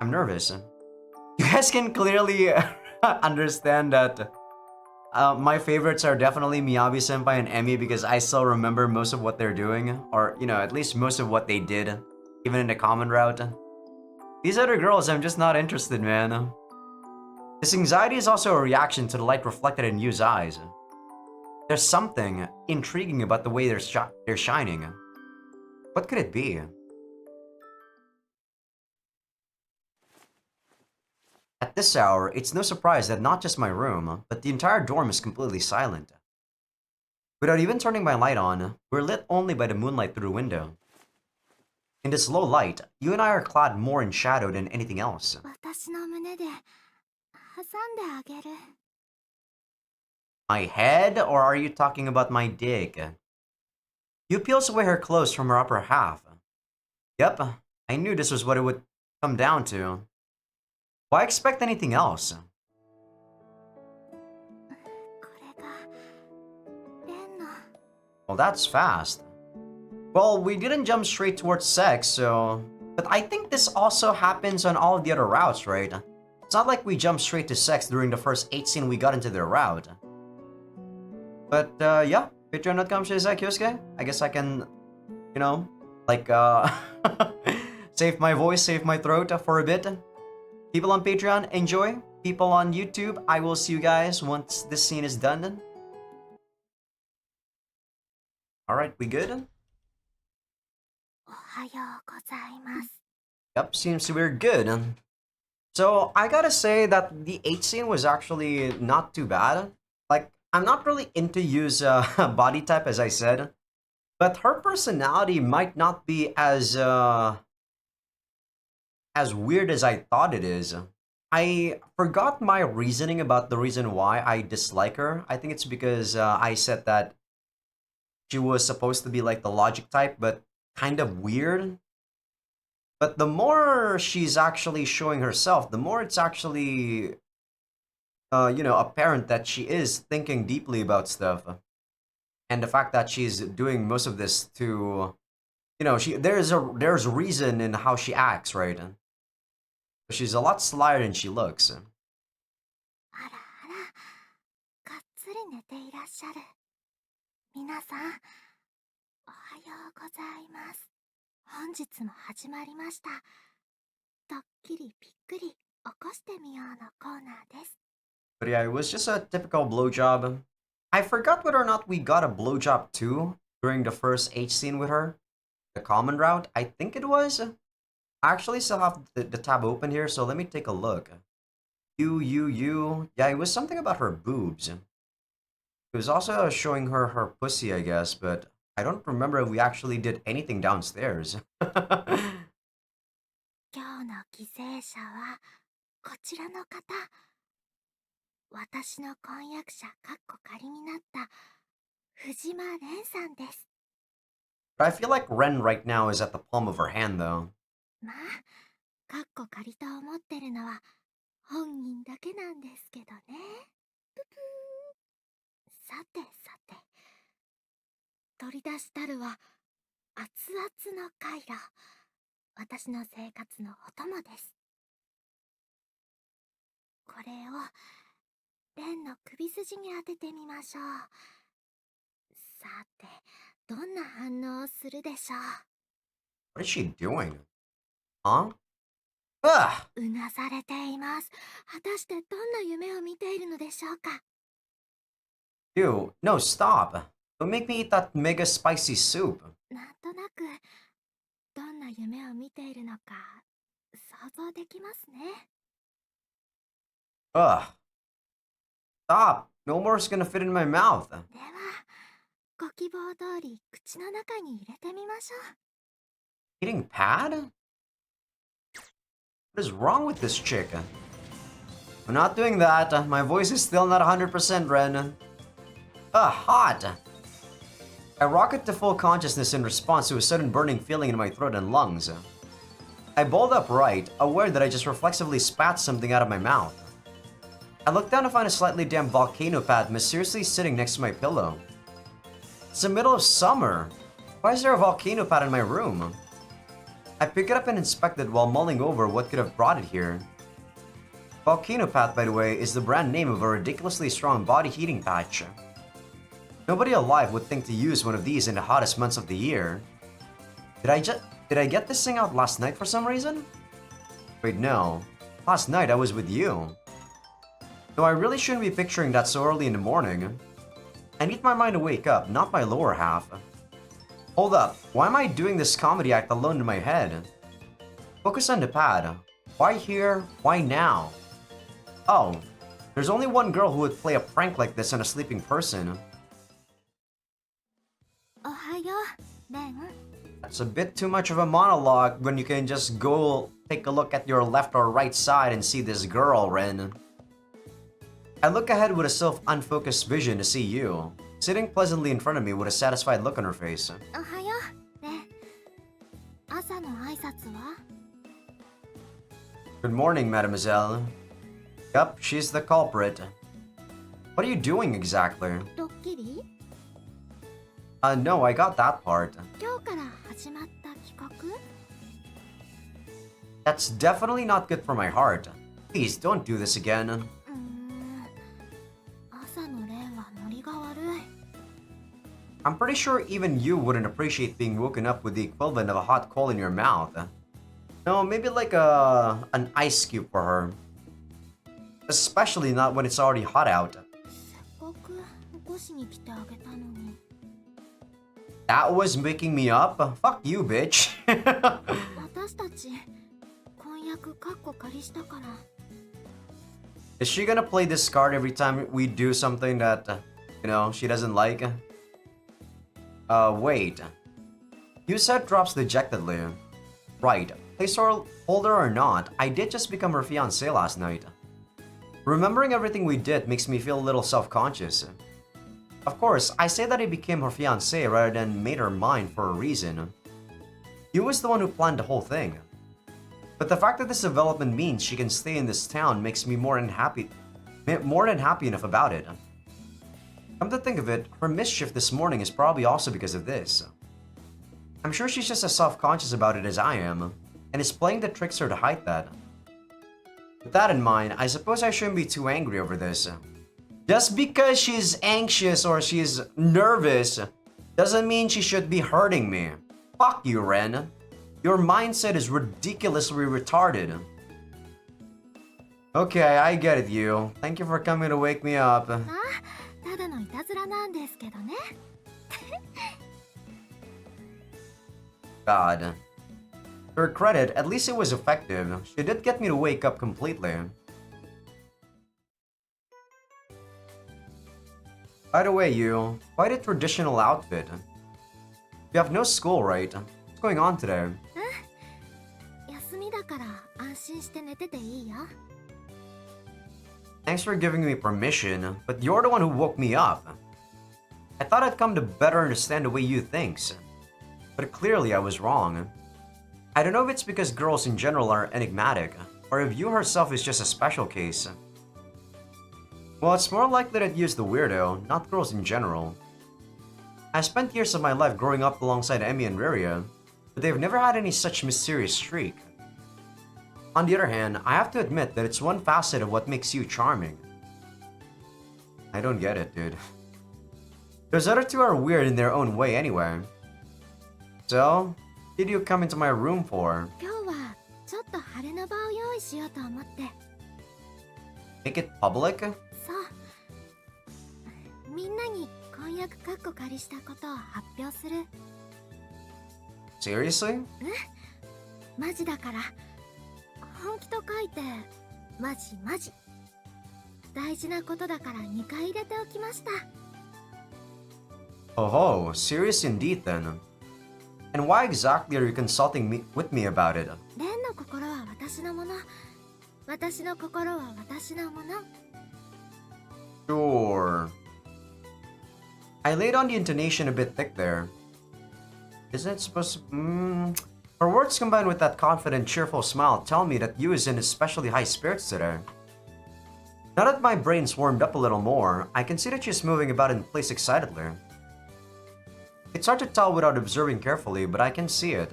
I'm nervous. You guys can clearly understand that my favorites are definitely Miyabi-senpai and Emmy because I still remember most of what they're doing, or, you know, at least most of what they did, even in the common route. These other girls, I'm just not interested, man. This anxiety is also a reaction to the light reflected in Yu's eyes. There's something intriguing about the way they're shining. What could it be? At this hour, it's no surprise that not just my room, but the entire dorm is completely silent. Without even turning my light on, we're lit only by the moonlight through the window. In this low light, you and I are clad more in shadow than anything else. 私の胸で挟んであげる。 My head, or are you talking about my dick? You peels away her clothes from her upper half. Yep, I knew this was what it would come down to. Why expect anything else? これがレンの。 Well, that's fast. Well, we didn't jump straight towards sex, so... But I think this also happens on all of the other routes, right? It's not like we jumped straight to sex during the first 8 scene we got into the route. But, yeah. Patreon.com Azaikyousuke. I guess I can, you know, like, save my voice, save my throat for a bit. People on Patreon, enjoy. People on YouTube, I will see you guys once this scene is done. Alright, we good? おはようございます。 Yep, seems we're good. So, I gotta say that the 8 scene was actually not too bad. Like, I'm not really into Yu's body type, as I said. But her personality might not be as weird as I thought it is. I forgot my reasoning about the reason why I dislike her. I think it's because I said that she was supposed to be like the logic type, but kind of weird. But the more she's actually showing herself, the more it's actually, you know, apparent that she is thinking deeply about stuff. And the fact that she's doing most of this to, you know, there's reason in how she acts, right? She's a lot slyer than she looks. あらあら、がっつり寝ていらっしゃる。皆さん、おはようございます。本日も始まりました。ドッキリびっくり起こしてみようのコーナーです。 But yeah, it was just a typical blowjob. I forgot whether or not we got a blowjob too during the first H scene with her. The common route, I think it was. I actually still have the tab open here, so let me take a look. You. Yeah, it was something about her boobs. It was also showing her pussy, I guess, but I don't remember if we actually did anything downstairs. 今日の犠牲者はこちらの方。私の婚約者かっこ仮になった藤間蓮さんです。 But I feel like Ren right now is at the palm of her hand, though. まあ、かっこ仮と思ってるのは本人だけなんですけどね。ぷぷー。さてさて、取り出したるは熱々の回路。私の生活のお供です。これをレンの首筋に当ててみましょう。さて、どんな反応をするでしょう。 What is she doing? Huh? Ugh! うなされています。果たしてどんな夢を見ているのでしょうか。 Ew, no, stop. Don't make me eat that mega spicy soup. なんとなくどんな夢を見ているのか想像できますね。 Ugh. Stop! No more is gonna fit in my mouth. ではご希望通り口の中に入れてみましょう。 Eating pad? What is wrong with this chick? I'm not doing that. My voice is still not 100%, Ren. Hot! I rocket to full consciousness in response to a sudden burning feeling in my throat and lungs. I bowled upright, aware that I just reflexively spat something out of my mouth. I look down to find a slightly damp volcano pad mysteriously sitting next to my pillow. It's the middle of summer. Why is there a volcano pad in my room? I pick it up and inspect it while mulling over what could have brought it here. Volcano pad, by the way, is the brand name of a ridiculously strong body heating patch. Nobody alive would think to use one of these in the hottest months of the year. Did I get this thing out last night for some reason? Wait, no. Last night I was with you. Though I really shouldn't be picturing that so early in the morning. I need my mind to wake up, not my lower half. Hold up, why am I doing this comedy act alone in my head? Focus on the pad. Why here? Why now? Oh, there's only one girl who would play a prank like this on a sleeping person. おはよう、レン。 That's a bit too much of a monologue when you can just go take a look at your left or right side and see this girl, Ren. I look ahead with a self-unfocused vision to see you, sitting pleasantly in front of me with a satisfied look on her face. おはよう、レン。朝の挨拶は？ Good morning, mademoiselle. Yup, she's the culprit. What are you doing exactly? ドッキリ？ No, I got that part. 今日から始まった企画？ That's definitely not good for my heart. Please, don't do this again. 朝のレンはノリが悪い。 I'm pretty sure even you wouldn't appreciate being woken up with the equivalent of a hot coal in your mouth. No, maybe like an ice cube for her. Especially not when it's already hot out. せっかく起こしに来てあげたのに。 That was waking me up? Fuck you, bitch. 私たち婚約カッコ仮したから。 Is she gonna play this card every time we do something that, she doesn't like? Wait. You said drops dejectedly. Right. Placeholder or not, I did just become her fiancé last night. Remembering everything we did makes me feel a little self-conscious. Of course, I say that I became her fiancé rather than made her mine for a reason. You was the one who planned the whole thing. But the fact that this development means she can stay in this town makes me more than happy enough about it. Come to think of it, her mischief this morning is probably also because of this. I'm sure she's just as self-conscious about it as I am, and is playing the trickster to hide that. With that in mind, I suppose I shouldn't be too angry over this. Just because she's anxious or she's nervous doesn't mean she should be hurting me. Fuck you, Ren. Your mindset is ridiculously retarded. Okay, I get it, you. Thank you for coming to wake me up. あ、ただのいたずらなんですけどね。 God. To her credit, at least it was effective. She did get me to wake up completely. By the way, you, quite a traditional outfit. You have no school, right? What's going on today? 休みだから安心して寝てていいよ。 Thanks for giving me permission, but you're the one who woke me up. I thought I'd come to better understand the way you think, but clearly I was wrong. I don't know if it's because girls in general are enigmatic, or if you herself is just a special case. Well, it's more likely that you's the weirdo, not girls in general. I spent years of my life growing up alongside Emmy and Riria, but they've never had any such mysterious streak. On the other hand, I have to admit that it's one facet of what makes you charming. I don't get it, dude. Those other two are weird in their own way anyway. So, what did you come into my room for? 今日はちょっと晴れの場を用意しようと思って。 Make it public? そう。みんなに婚約カッコ仮したことを発表する。 Seriously? マジだから。本気と書いてマジマジ。大事なことだから2回入れておきました。 Oh, serious indeed then. And why exactly are you consulting with me about it? レンの心は私のもの。私の心は私のもの。 Sure. I laid on the intonation a bit thick there. Isn't it supposed to... Her words combined with that confident, cheerful smile tell me that Yu is in especially high spirits today. Now that my brain's warmed up a little more, I can see that she's moving about in place excitedly. It's hard to tell without observing carefully, but I can see it.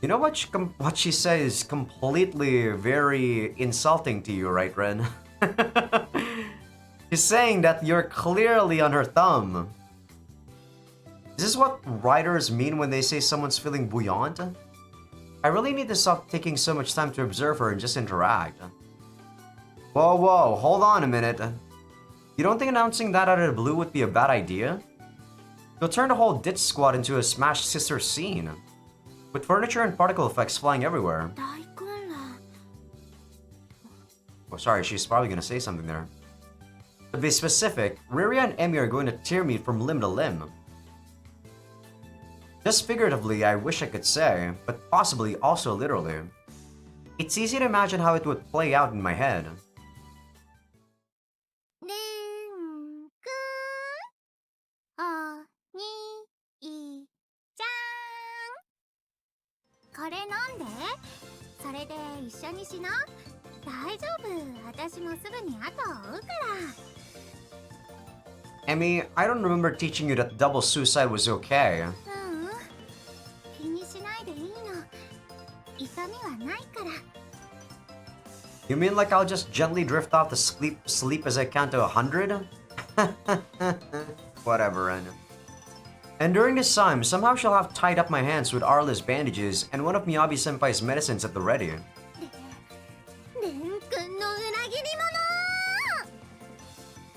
You know what she says is completely very insulting to you, right, Ren? She's saying that you're clearly on her thumb. Is this what writers mean when they say someone's feeling buoyant? I really need to stop taking so much time to observe her and just interact. Whoa, hold on a minute. You don't think announcing that out of the blue would be a bad idea? You'll turn the whole Ditzy squad into a smashed sister scene, with furniture and particle effects flying everywhere. 大混乱。 Oh, sorry, she's probably gonna say something there. To be specific, Riria and Emi are going to tear me from limb to limb. Just figuratively, I wish I could say, but possibly also literally. It's easy to imagine how it would play out in my head. レンくん、おにいちゃん。これ飲んで。それで一緒にしな。大丈夫。私もすぐに後を追うから。 Emi, I don't remember teaching you that double suicide was okay. 気にしないでいいの。痛みはないから。 You mean like I'll just gently drift off to sleep as I count to 100? Whatever, Ren. And during this time, somehow she'll have tied up my hands with Arla's bandages and one of Miyabi-senpai's medicines at the ready. レンくんの裏切り者。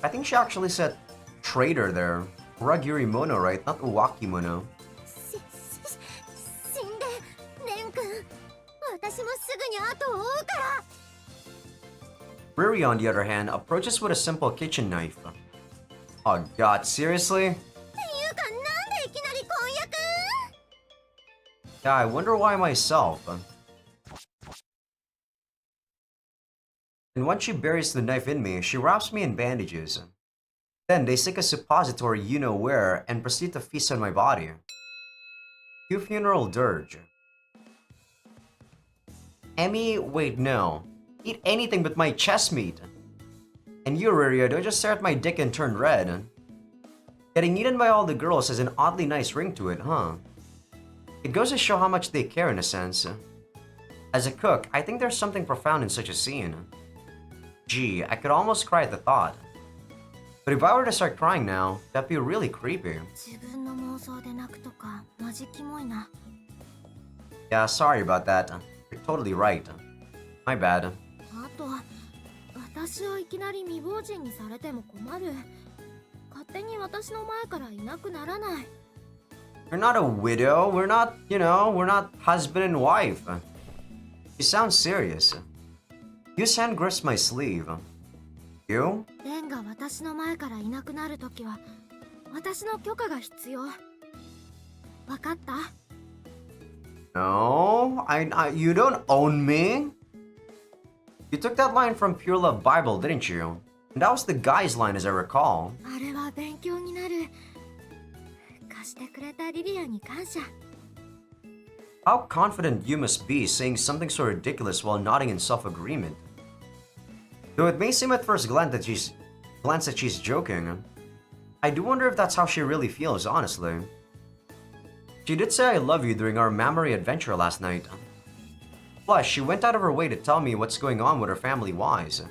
I think she actually said traitor there. Uragiri mono, right? Not Uwaki mono. 死んで、レンくん。私もすぐに後を追うから。 Riri, on the other hand, approaches with a simple kitchen knife. Oh god, seriously? っていうか、なんでいきなり婚約？ Yeah, I wonder why myself. And once she buries the knife in me, she wraps me in bandages. Then they stick a suppository you-know-where and proceed to feast on my body. Cue funeral dirge. Emi, wait, no. Eat anything but my chest meat. And you, Riria, don't just stare at my dick and turn red. Getting eaten by all the girls has an oddly nice ring to it, huh? It goes to show how much they care in a sense. As a cook, I think there's something profound in such a scene. Gee, I could almost cry at the thought. But if I were to start crying now, that'd be really creepy. 自分の妄想で泣くとか、マジキモいな。 Yeah, sorry about that. You're totally right. My bad. あと、私はいきなり未亡人にされても困る。勝手に私の前からいなくならない。 You're not a widow. We're not, we're not husband and wife. You sound serious. Use hand grips my sleeve. You? レンが私の前からいなくなるときは、私の許可が必要。わかった？ No, you don't own me. You took that line from Pure Love Bible, didn't you? And that was the guy's line, as I recall. あれは勉強になる。貸してくれたリリアに感謝。 How confident you must be saying something so ridiculous while nodding in self-agreement. Though it may seem at first glance that she's joking, I do wonder if that's how she really feels, honestly. She did say I love you during our Mammary adventure last night. Plus, she went out of her way to tell me what's going on with her family-wise,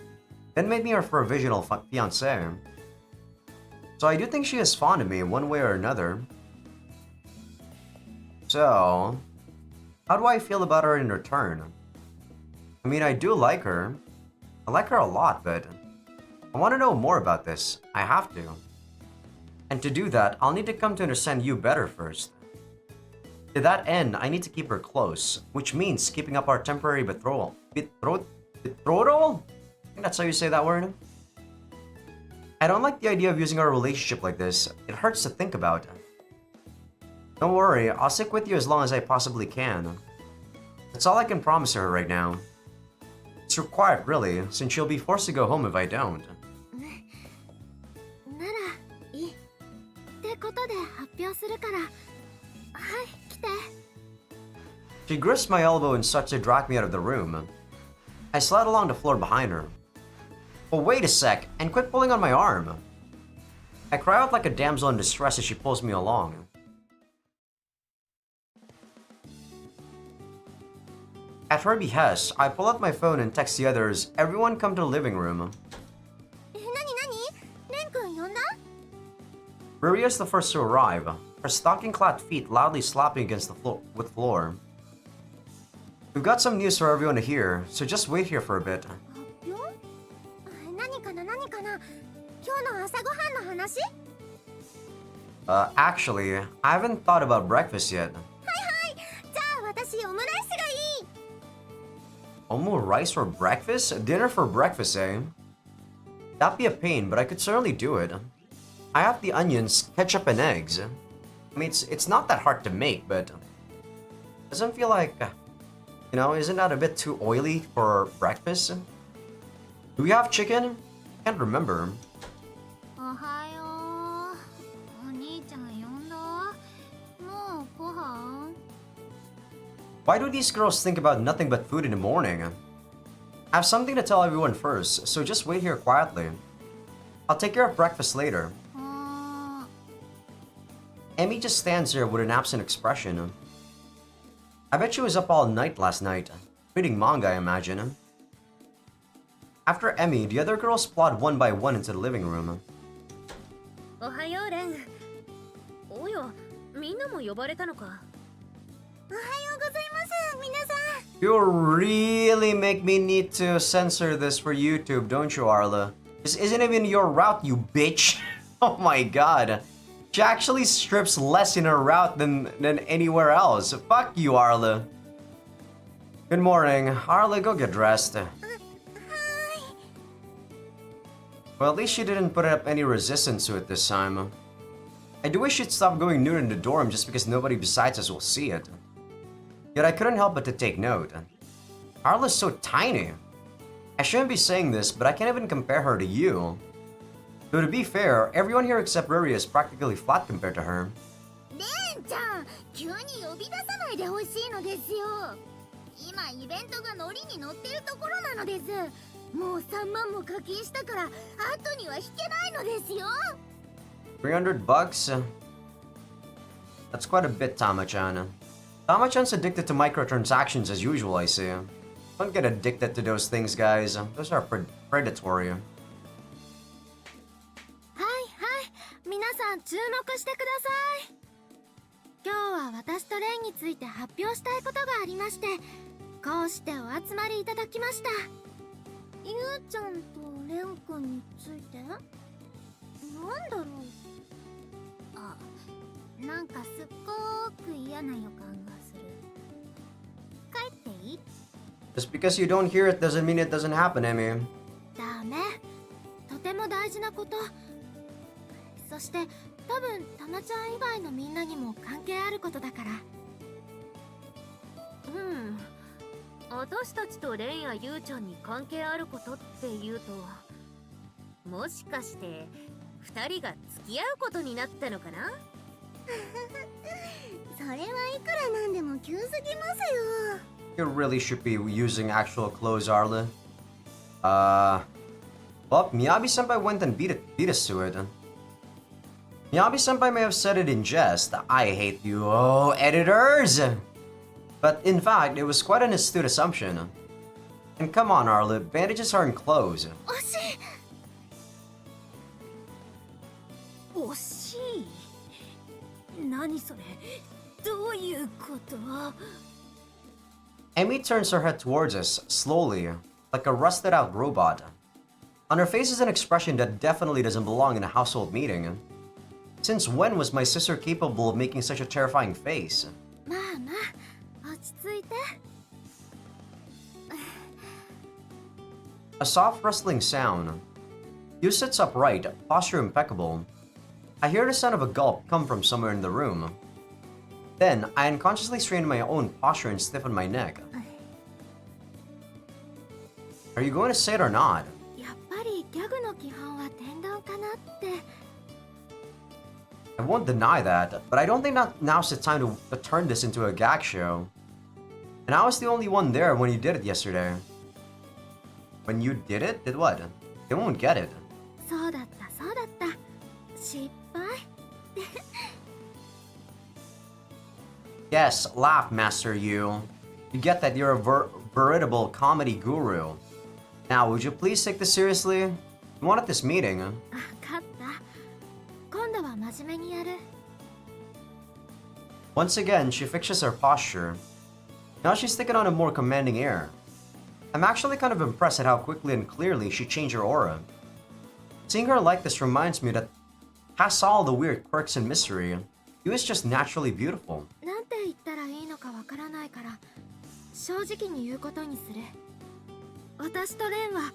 then made me her provisional fiancé. So I do think she is fond of me one way or another. So, how do I feel about her in return? I mean, I do like her. I like her a lot, but I want to know more about this. I have to. And to do that, I'll need to come to understand you better first. To that end, I need to keep her close, which means keeping up our temporary betrothal? Betrothal? think that's how you say that word. I don't like the idea of using our relationship like this. It hurts to think about. Don't worry, I'll stick with you as long as I possibly can. That's all I can promise her right now. It's required, really, since she'll be forced to go home if I don't. ならいいってことで発表するから。はい、来て。She grips my elbow and starts to drag me out of the room. I slide along the floor behind her. Oh, wait a sec, and quit pulling on my arm. I cry out like a damsel in distress as she pulls me along. At her behest, I pull out my phone and text the others, everyone come to the living room. なになにレン君呼んだ Maria is the first to arrive, her stocking-clad feet loudly slapping against the floor. We've got some news for everyone to hear, so just wait here for a bit. 発表何かな何かな今日の朝ごはんの話 Actually, I haven't thought about breakfast yet. はいはいじゃあ私オムライスがいい Omu rice for breakfast? Dinner for breakfast, eh? That'd be a pain, but I could certainly do it. I have the onions, ketchup, and eggs. I mean, it's not that hard to make, but doesn't feel like, you know, isn't that a bit too oily for breakfast? Do we have chicken? Can't remember. おはようお兄ちゃん呼んだもうご飯 Why do these girls think about nothing but food in the morning? I have something to tell everyone first, so just wait here quietly. I'll take care of breakfast later. Emmy just stands there with an absent expression. I bet she was up all night last night, reading manga, I imagine. After Emmy, the other girls plod one by one into the living room. おはようレン。おや、みんなも呼ばれたのか。おはようございます皆さん You really make me need to censor this for YouTube, don't you, Arla? This isn't even your route, you bitch. Oh my god. She actually strips less in her route than anywhere else. Fuck you, Arla. Good morning. Arla, go get dressed. Well, at least she didn't put up any resistance to it this time. I do wish she'd stop going nude in the dorm just because nobody besides us will see it. Yet I couldn't help but to take note. Arla's so tiny. I shouldn't be saying this, but I can't even compare her to you. Though to be fair, everyone here except Ruri is practically flat compared to her. レンちゃん急に呼び出さないでほしいのですよ今イベントがノリに乗ってるところなのですもう3万も課金したから後には引けないのですよ $300 bucks? That's quite a bit, Tama-chan. Tama-chan's addicted to microtransactions as usual, I see. Don't get addicted to those things, guys. Those are predatory. はいはい皆さん注目してください今日は私とレンについて発表したいことがありましてこうしてお集まりいただきましたゆうちゃんとレン君についてなんだろうあなんかすっごく嫌な予感がする帰っていい Just because you don't hear it doesn't mean it doesn't happen, Emmy. ダメとても大事なことそして多分たまちゃん以外のみんなにも関係あることだから私たちとレンやユウちゃんに関係あることっていうともしかして2人が付き合うことになったのかなそれはいくらなんでも急すぎますよ You really should be using actual clothes, Arla. Well, Miyabi-senpai went and beat us to it. Miyabi-senpai may have said it in jest. I hate you, oh, editors! But in fact, it was quite an astute assumption. And come on, Arla, bandages aren't clothes. 惜しい何それどういうこと Amy turns her head towards us, slowly, like a rusted-out robot. On her face is an expression that definitely doesn't belong in a household meeting. Since when was my sister capable of making such a terrifying face? まあまあ落ち着いて A soft rustling sound. Yu sits upright, posture impeccable. I hear the sound of a gulp come from somewhere in the room. Then, I unconsciously strain my own posture and stiffen my neck. Are you going to say it or not? やっぱりギャグの基本は天丼かなって。 I won't deny that, but I don't think that now's the time to turn this into a gag show. And I was the only one there when you did it yesterday. When you did it? Did what? They won't get it. そうだったそうだった。失敗。 Yes, laugh, Master Yu. You get that you're a veritable comedy guru. Now, would you please take this seriously? You wanted this meeting. わかった。今度は真面目にやる。 Once again, she fixes her posture. Now she's taken on a more commanding air. I'm actually kind of impressed at how quickly and clearly she changed her aura. Seeing her like this reminds me that past all the weird quirks and mystery, Yu is just naturally beautiful. なんて言ったらいいのかわからないから、正直に言うことにする。私とレンは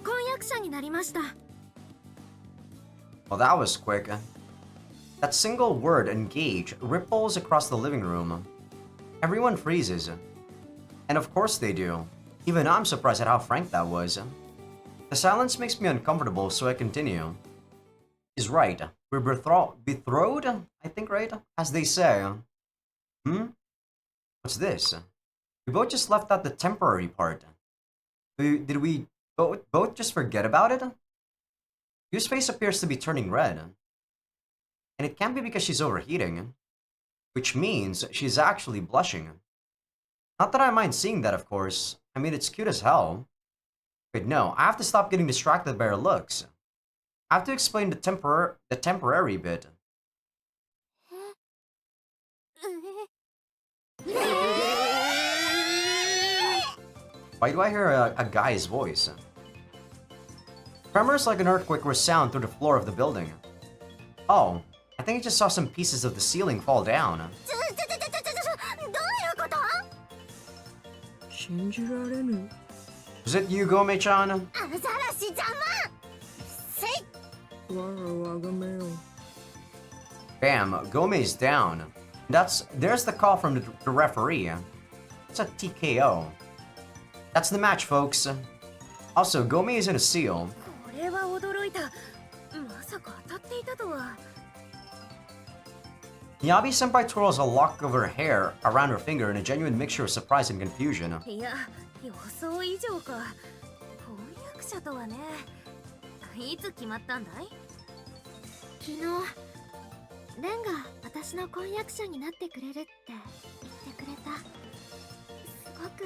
婚約者になりました。 Well, that was quick. That single word, engage, ripples across the living room. Everyone freezes. And of course they do. Even I'm surprised at how frank that was. The silence makes me uncomfortable, so I continue. He's right. We're betrothed, I think, right? As they say. What's this? We both just left out the temporary part. Did we both just forget about it? Yu's face appears to be turning red. And it can't be because she's overheating. Which means she's actually blushing. Not that I mind seeing that, of course. I mean, it's cute as hell. Wait, no, I have to stop getting distracted by her looks. I have to explain the temporary bit. Why do I hear a guy's voice? Tremors like an earthquake resound through the floor of the building. Oh, I think I just saw some pieces of the ceiling fall down. どういうこと？ 信じられぬ。 Was it you, Gome-chan? アザラシ邪魔。せい。我が我が目を。 Bam, Gome's down. There's the call from the referee. It's a TKO. That's the match, folks. Also, Gome is in a seal. これは驚いた。まさか当たっていたとは。 Miyabi-senpai twirls a lock of her hair around her finger in a genuine mixture of surprise and confusion. いや、予想以上か。婚約者とはね。いつ決まったんだい？昨日、レンが私の婚約者になってくれるって言ってくれた。すごく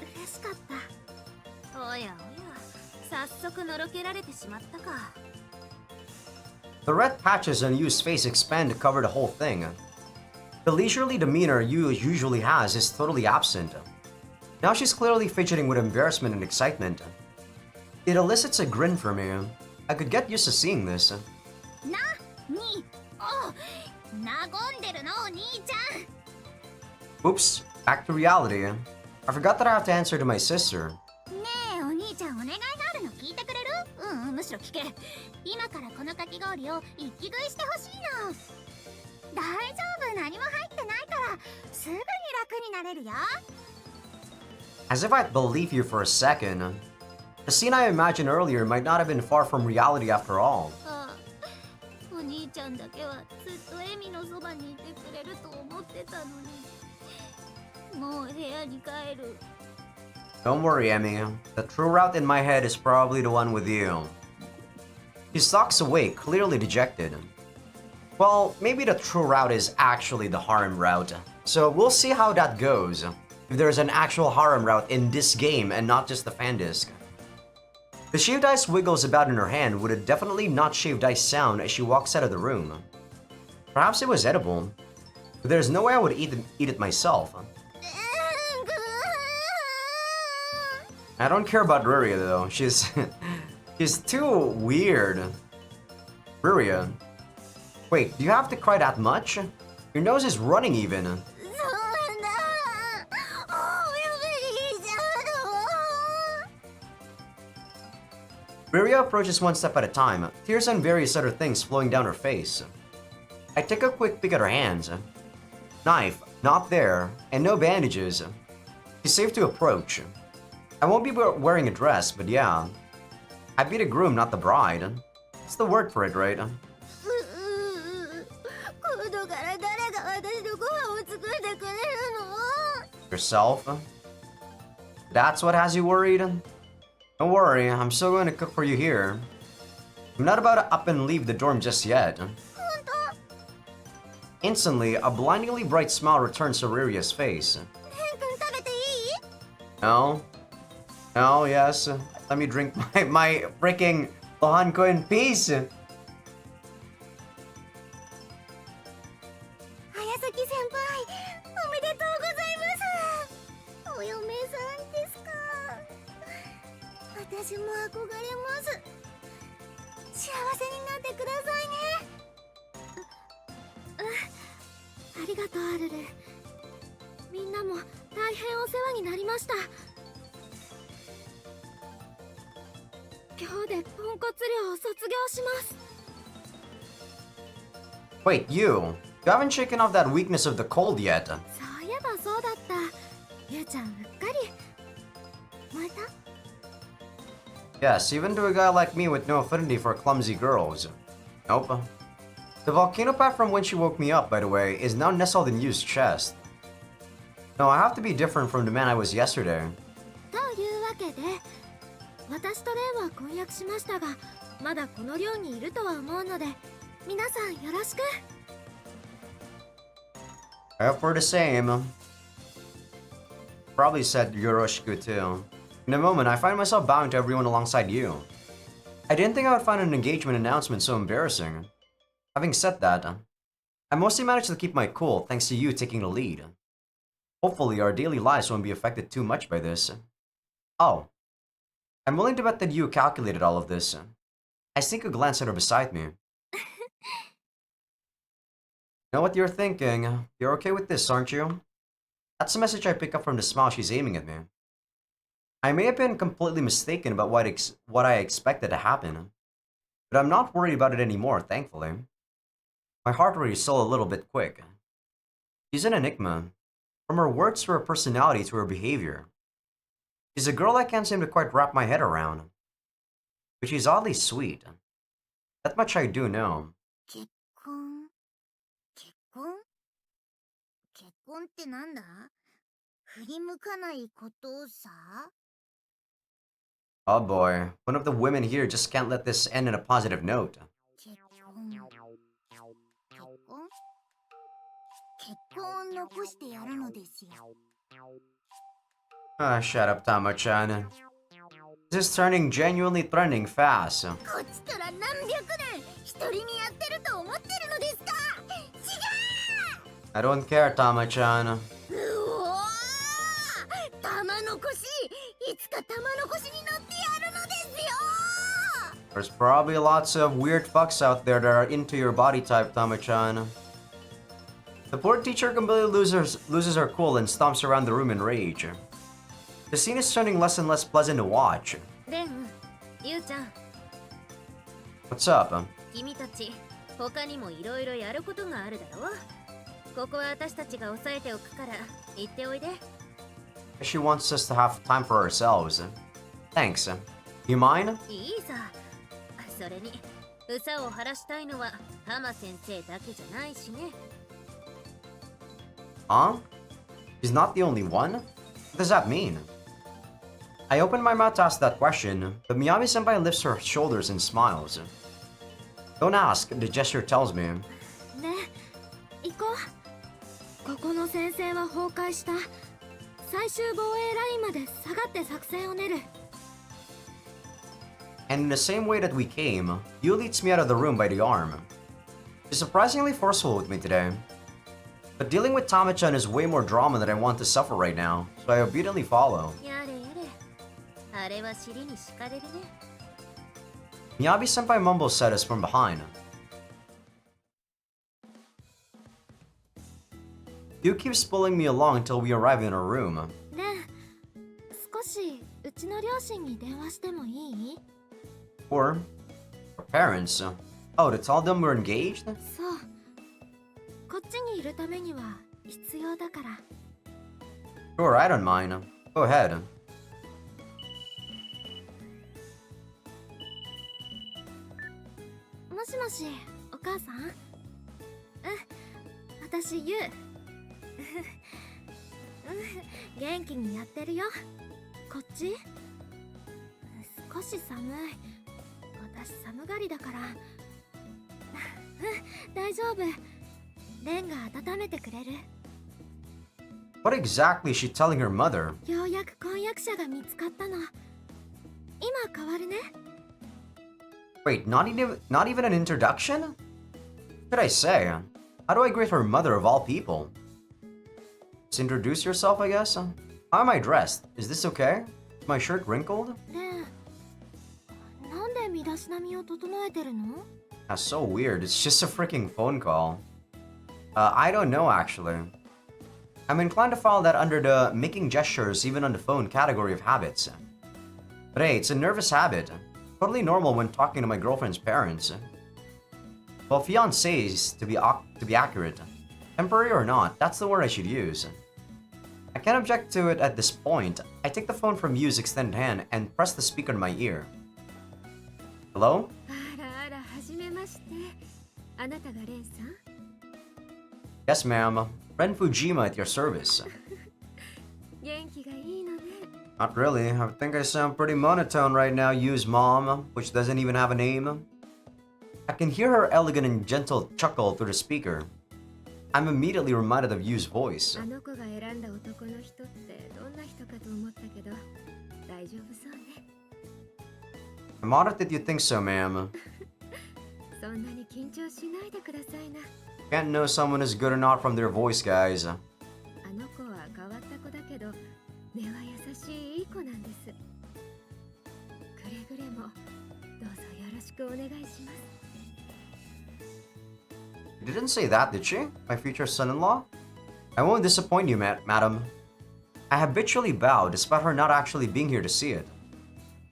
嬉しかった。おやおや、早速のろけられてしまったか。 The red patches on Yu's face expand to cover the whole thing. The leisurely demeanor Yu usually has is totally absent. Now she's clearly fidgeting with embarrassment and excitement. It elicits a grin from me. I could get used to seeing this. な、に、お、和んでるのお兄ちゃん。 Oops, back to reality. I forgot that I have to answer to my sister. ねえお兄ちゃんお願いがあるの聞いてくれる？むしろ聞け。今からこのかき氷を一気食いしてほしいの。大丈夫、何も入ってないからすぐに楽になれるよ。 As if I'd believe you for a second. The scene I imagined earlier might not have been far from reality after all. あ、お兄ちゃんだけはずっとエミのそばにいてくれると思ってたのに。もう部屋に帰る。 Don't worry, Emmy. The true route in my head is probably the one with you. He stalks away, clearly dejected. Well, maybe the true route is actually the harem route. So we'll see how that goes. If there's an actual harem route in this game and not just the fan disc. The shaved ice wiggles about in her hand with a definitely not shaved ice sound as she walks out of the room. Perhaps it was edible, but there's no way I would eat it myself. I don't care about Ruria though. She's too weird. Ruria. Wait, do you have to cry that much? Your nose is running even. そうなんだ。お嫁に来ちゃうの。Miria approaches one step at a time, tears and various other things flowing down her face. I take a quick peek at her hands. Knife, not there, and no bandages. She's safe to approach. I won't be wearing a dress, but yeah. I'd be the groom, not the bride. That's the word for it, right? 今度から誰が私のご飯を作ってくれるの？ Yourself? That's what has you worried? Don't worry, I'm still going to cook for you here. I'm not about to up and leave the dorm just yet. 本当？ Instantly, a blindingly bright smile returns to Riria's face. レン君食べていい？ No? No, yes. Let me drink my freaking Lohanko in peace. 早崎先輩、おめでとうございます。お嫁さんですか？私も憧れます。幸せになってくださいね。ありがとうアルル。みんなも大変お世話になりました。今日でポンコツ寮を卒業します。 Wait, you haven't shaken off that weakness of the cold yet. そういえばそうだった。ゆうちゃんうっかり燃えた？ Yes, even to a guy like me with no affinity for clumsy girls. Nope. The volcano pack from when she woke me up, by the way, is now nestled in Yu's chest. No, I have to be different from the man I was yesterday. というわけで、私とレンは婚約しましたが、まだこの寮にいるとは思うので、皆さんよろしく。 I hope we're the same. Probably said Yoroshiku too. In a moment, I find myself bowing to everyone alongside you. I didn't think I would find an engagement announcement so embarrassing. Having said that, I mostly managed to keep my cool thanks to you taking the lead. Hopefully, our daily lives won't be affected too much by this. Oh, I'm willing to bet that you calculated all of this. I sneak a glance at her beside me. Know what you're thinking. You're okay with this, aren't you? That's the message I pick up from the smile she's aiming at me. I may have been completely mistaken about what I expected to happen, but I'm not worried about it anymore, thankfully. My heart rate is still a little bit quick. She's an enigma, from her words to her personality to her behavior. She's a girl I can't seem to quite wrap my head around, but she's oddly sweet. That much I do know. 結婚？結婚？結婚ってなんだ？振り向かないことさ？ Oh boy, one of the women here just can't let this end in a positive note. 結婚？結婚？結婚を残してやるのですよ。 Ah, shut up, Tama-chan. This is turning genuinely threatening fast. こっちから何百年一人にやってると思ってるのですか？違う！ I don't care, Tama-chan. うおー！玉残し！いつか玉残しに乗ってやるのですよ！ There's probably lots of weird fucks out there that are into your body type, Tama-chan. The poor teacher completely loses her cool and stomps around the room in rage. The scene is turning less and less pleasant to watch. レン、ゆうちゃん、 What's up? 君たち他にもいろいろやることがあるだろう。ここは私たちが抑えておくから行っておいで。 She wants us to have time for ourselves. Thanks. You mind? いいさ。それに、うさを晴らしたいのはタマ先生だけじゃないしね。Huh? She's not the only one? What does that mean? I open my mouth to ask that question, but Miyami-senpai lifts her shoulders and smiles. Don't ask, the gesture tells me. ね、行こう。ここの先生は崩壊した。最終防衛ラインまで下がって作戦を練る。 And in the same way that we came, Yu leads me out of the room by the arm. She's surprisingly forceful with me today. But dealing with Tama-chan is way more drama than I want to suffer right now, so I obediently follow. やれやれ。あれは尻に敷かれるね。 Miyabi-senpai mumbles at us from behind. Yu keeps pulling me along until we arrive in our room. ねえ、少しうちの両親に電話してもいい？ Or her parents. Oh, to tell them we're engaged? そうこっちにいるためには必要だから。 Sure, I don't mind. Go ahead. もしもし、お母さん？私ゆう。元気にやってるよ。こっち？少し寒い。私寒がりだから。大丈夫。レンが温めてくれる。 What exactly is she telling her mother? ようやく婚約者が見つかったの。今変わるね。 Wait, not even an introduction? What should I say? How do I greet her mother of all people? Just introduce yourself, I guess? How am I dressed? Is this okay? Is my shirt wrinkled? レン、なんで身だしなみを整えてるの？ That's so weird. It's just a freaking phone call. I don't know, actually. I'm inclined to file that under the making gestures even on the phone category of habits. But hey, it's a nervous habit. Totally normal when talking to my girlfriend's parents. Well, fiancés, to be accurate. Temporary or not, that's the word I should use. I can't object to it at this point. I take the phone from Yu's extended hand and press the speaker in my ear. Hello? あらあら、はじめまして。あなたがレンさん？ Yes, ma'am. Ren Fujima at your service. 元気がいいのね。 Not really. I think I sound pretty monotone right now, Yu's mom, which doesn't even have a name. I can hear her elegant and gentle chuckle through the speaker. I'm immediately reminded of Yu's voice. あの子が選んだ男の人ってどんな人かと思ったけど、大丈夫そうね。 I'm honored that you think so, ma'am. そんなに緊張しないでくださいな。 Can't know someone is good or not from their voice, guys. あの子は変わった子だけど、根は優しいいい子なんです。くれぐれもどうぞよろしくお願いします。 You didn't say that, did she? My future son-in-law? I won't disappoint you, madam. I habitually bow despite her not actually being here to see it.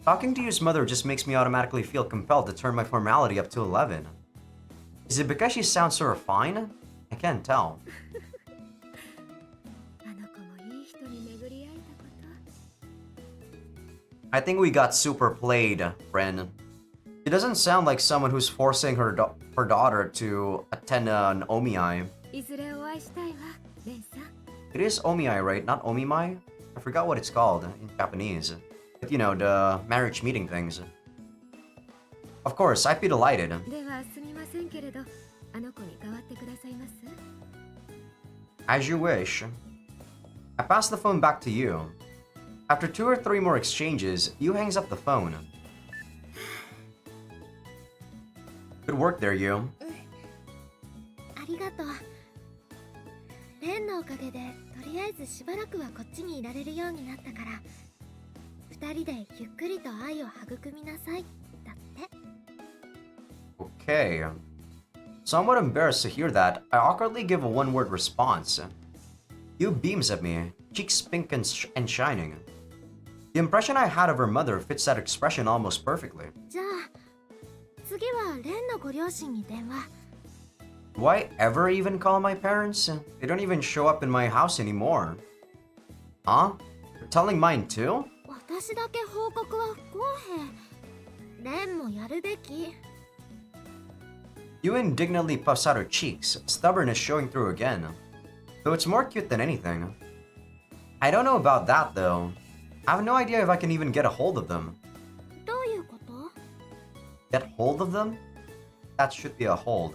Talking to Yu's mother just makes me automatically feel compelled to turn my formality up to 11. Is it because she sounds so refined? I can't tell. あの子もいい人に巡り会えたこと。 I think we got super played, Ren. She doesn't sound like someone who's forcing her daughter to attend an omiai. いずれお会いしたいわ、レンさん。 It is omiai, right? Not omimai? I forgot what it's called in Japanese. But you know, the marriage meeting things. Of course, I'd be delighted. ではすみませんけれど、あの子に代わってくださいます。 As you wish. I pass the phone back to you. After 2 or 3 more exchanges, Yu hangs up the phone. Good work there, Yu. ありがとう。レンのおかげでとりあえずしばらくはこっちにいられるようになったから、二人でゆっくりと愛を育みなさいだって。 Okay. Somewhat embarrassed to hear that, I awkwardly give a one-word response. Yu beams at me, cheeks pink and shining. The impression I had of her mother fits that expression almost perfectly. じゃあ次はレンのご両親に電話。 Do I ever even call my parents? They don't even show up in my house anymore. Huh? You're telling mine too? 私だけ報告は不公平。レンもやるべき。 Yu indignantly puffs out her cheeks, stubbornness showing through again. Though it's more cute than anything. I don't know about that though. I have no idea if I can even get a hold of them. どういうこと？ Get hold of them? That should be a hold.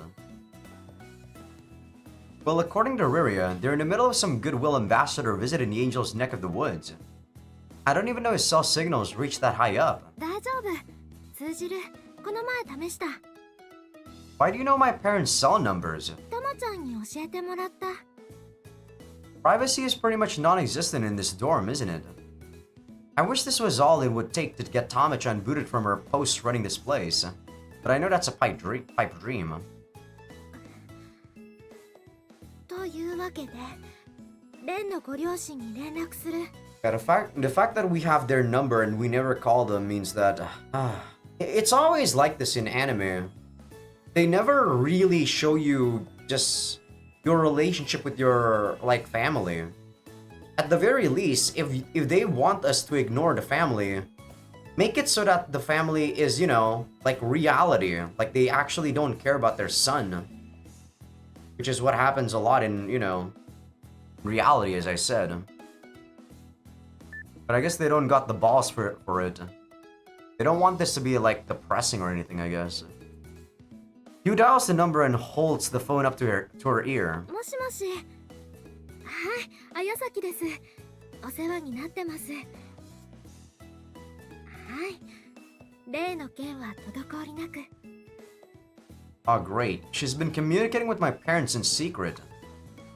Well, according to Riria, they're in the middle of some goodwill ambassador visiting the Angel's neck of the woods. I don't even know his cell signals reach that high up. 大丈夫。通じる。この前試した。 Why do you know my parents' cell numbers? ともちゃんに教えてもらった。 Privacy is pretty much non-existent in this dorm, isn't it? I wish this was all it would take to get Tama-chan booted from her post running this place. But I know that's a pipe dream. というわけで、レンのご両親に連絡する。 Yeah, the fact that we have their number and we never call them means that It's always like this in anime. They never really show you just your relationship with your like family. At the very least, if they want us to ignore the family, make it so that the family is, you know, like reality. Like they actually don't care about their son. Which is what happens a lot in, you know, reality, as I said. But I guess they don't got the balls for it. They don't want this to be like depressing or anything, I guess. Yu dials the number and holds the phone up to her ear. もしもし。はい、綾崎です。お世話になってます。はい。例の件は滞りなく。Oh, great. She's been communicating with my parents in secret.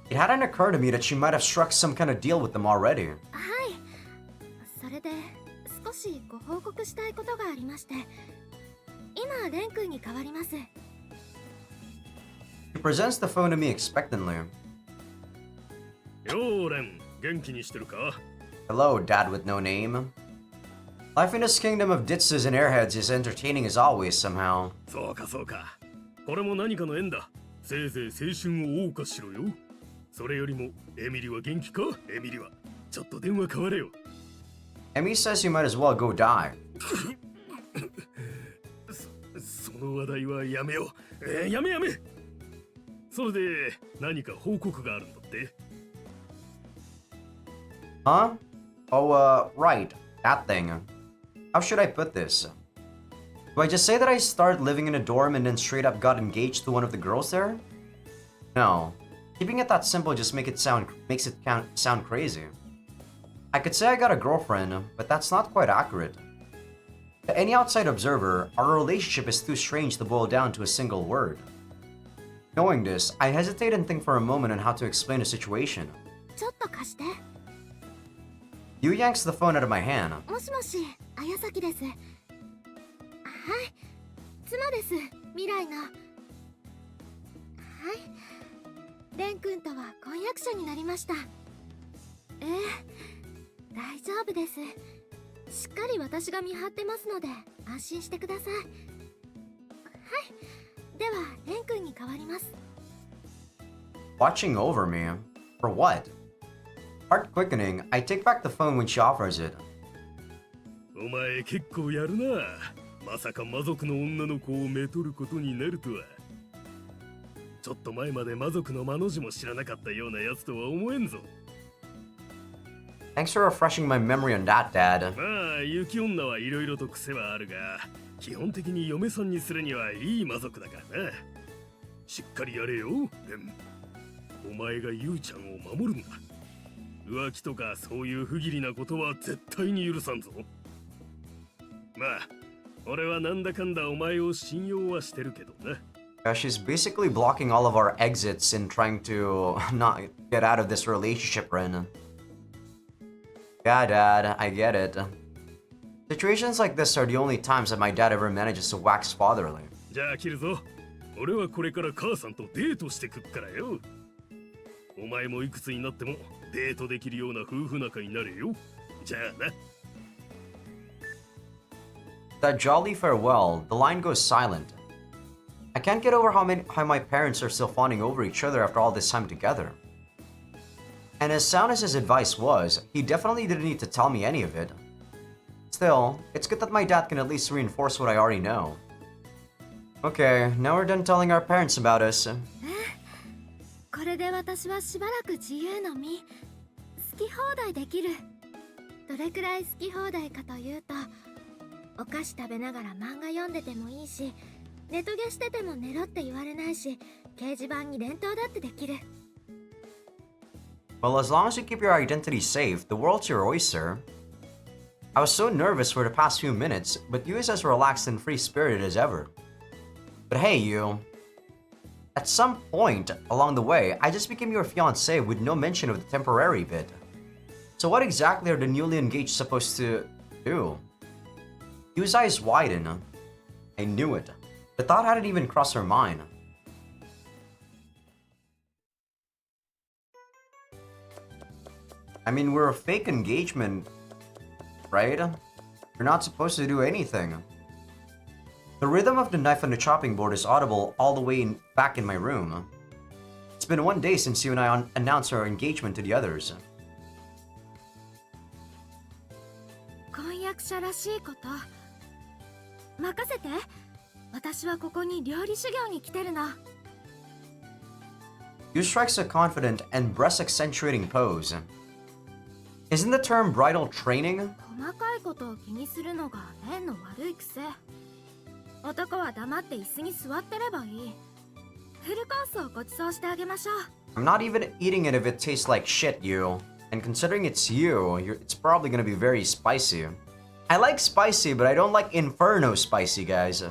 It hadn't occurred to me that she might have struck some kind of deal with them already. はい。それで少しご報告したいことがありまして、今レン君に代わります。She presents the phone to me expectantly. よーレン、元気にしてるか? Hello, Dad with no name. Life in this kingdom of Ditzys and airheads is entertaining as always somehow. そうかそうか。これも何かの縁だ。せいぜい青春を謳歌しろよ。それよりも、エミリは元気か？エミリは。ちょっと電話変われよ。Emmy says you might as well go die. その話題はやめよう。やめ。それで、何か報告があるんだって。Huh? Oh, right. That thing. How should I put this? Do I just say that I started living in a dorm and then straight up got engaged to one of the girls there? No. Keeping it that simple just makes it sound crazy. I could say I got a girlfriend, but that's not quite accurate. To any outside observer, our relationship is too strange to boil down to a single word. Knowing this, I hesitate and think for a moment on how to explain the situation. ちょっと貸して。Yu yanks the phone out of my hand. もしもし、綾崎です。はい、妻です。未来の。はい、レン君とは婚約者になりました。大丈夫です。しっかり私が見張ってますので安心してください。はい、ではレン君に代わります。Watching over me? For what? Heart quickening, I take back the phone when she offers it. お前結構やるな。まさか魔族の女の子をめとることになるとは。ちょっと前まで魔族の魔の字も知らなかったようなやつとは思えんぞ。Thanks for refreshing my memory on that, Dad. まあ、雪女はいろいろと癖はあるが、基本的に嫁さんにするにはいい魔族だからな。しっかりやれよ、レン。お前がユウちゃんを守るんだ。浮気とかそういう不義理なことは絶対に許さんぞ。まあ、俺はなんだかんだお前を信用はしてるけどな。She's basically blocking all of our exits and trying to not get out of this relationship, Ren. Yeah, Dad, I get it. Situations like this are the only times that my dad ever manages to wax fatherly. じゃあ切るぞ。俺はこれから母さんとデートしてくっからよ。お前もいくつになってもデートできるような夫婦仲になれよ。じゃあな。That jolly farewell, the line goes silent. I can't get over how my parents are still fawning over each other after all this time together. And as sound as his advice was, he definitely didn't need to tell me any of it. Still, it's good that my dad can at least reinforce what I already know. Okay, now we're done telling our parents about us. これで私はしばらく自由の身。好き放題できる。どれくらい好き放題かというと、お菓子食べながら漫画読んでてもいいし、ネトゲしてても寝ろって言われないし、掲示板に連投だってできる。Well, as long as you keep your identity safe, the world's your oyster. I was so nervous for the past few minutes, but you is as relaxed and free-spirited as ever. But hey, you. At some point along the way, I just became your fiancé with no mention of the temporary bit. So what exactly are the newly engaged supposed to do? Yu's eyes widen. I knew it. The thought hadn't even crossed her mind. I mean, we're a fake engagement, right? You're not supposed to do anything. The rhythm of the knife on the chopping board is audible all the way back in my room. It's been one day since you and I announced our engagement to the others. 婚約者らしいこと。任せて。私はここに料理修行に来てるの。You strikes a confident and breast-accentuating pose. Isn't the term bridal training? 細かいことを気にするのがレンの悪い癖。男は黙って椅子に座ってればいい。フルコースをご馳走してあげましょう。I'm not even eating it if it tastes like shit, you. And considering it's it's probably gonna be very spicy. I like spicy, but I don't like inferno spicy, guys.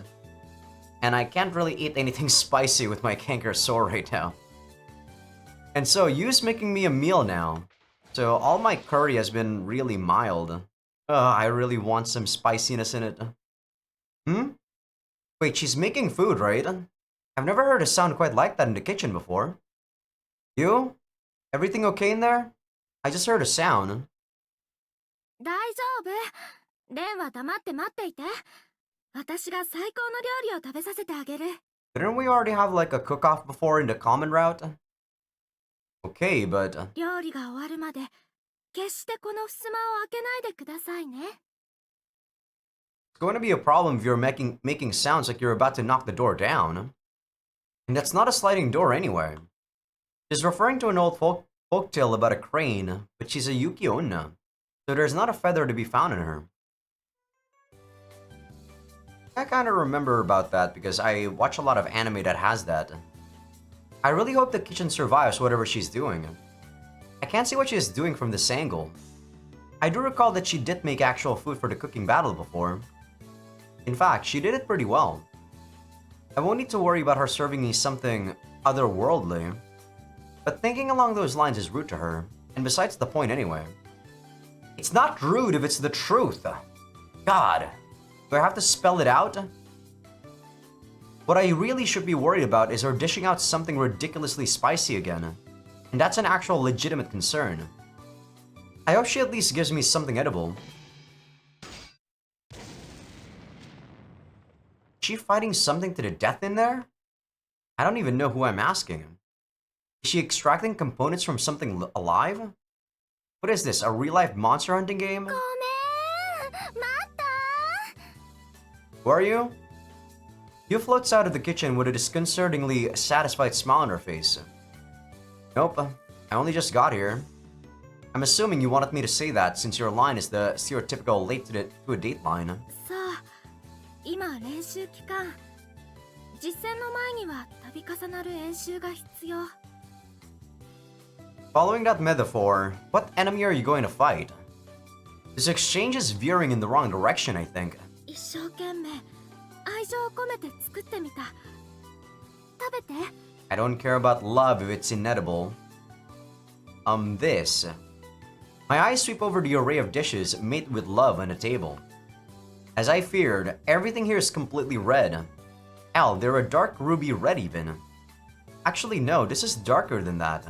And I can't really eat anything spicy with my canker sore right now. And so, Yu's making me a meal now. So, all my curry has been really mild. I really want some spiciness in it. Wait, she's making food, right? I've never heard a sound quite like that in the kitchen before. You? Everything okay in there? I just heard a sound. 大丈夫。レンは黙って待っていて。私が最高の料理を食べさせてあげる。Didn't we already have like a cook-off before in the common route? Okay, but... 料理が終わるまで、決してこの襖を開けないでくださいね。It's going to be a problem if you're making sounds like you're about to knock the door down. And that's not a sliding door anyway. She's referring to an old folktale about a crane, but she's a Yuki Onna, so there's not a feather to be found in her. I kind of remember about that because I watch a lot of anime that has that. I really hope the kitchen survives whatever she's doing. I can't see what she's doing from this angle. I do recall that she did make actual food for the cooking battle before. In fact, she did it pretty well. I won't need to worry about her serving me something otherworldly. But thinking along those lines is rude to her, and besides the point anyway. It's not rude if it's the truth. God, do I have to spell it out? What I really should be worried about is her dishing out something ridiculously spicy again. And that's an actual legitimate concern. I hope she at least gives me something edible. Is she fighting something to the death in there? I don't even know who I'm asking. Is she extracting components from something alive? What is this, a real-life monster hunting game? ごめん、待った。 Who are you? You floats out of the kitchen with a disconcertingly satisfied smile on her face. Nope, I only just got here. I'm assuming you wanted me to say that since your line is the stereotypical late to a date line. さあ、今練習期間。実戦の前には度重なる演習が必要。 Following that metaphor, what enemy are you going to fight? This exchange is veering in the wrong direction, I think. 一生懸命愛情を込めて作ってみた。食べて。 I don't care about love if it's inedible. This. My eyes sweep over the array of dishes made with love on the table. As I feared, everything here is completely red. Hell, they're a dark ruby red even. Actually, no, this is darker than that.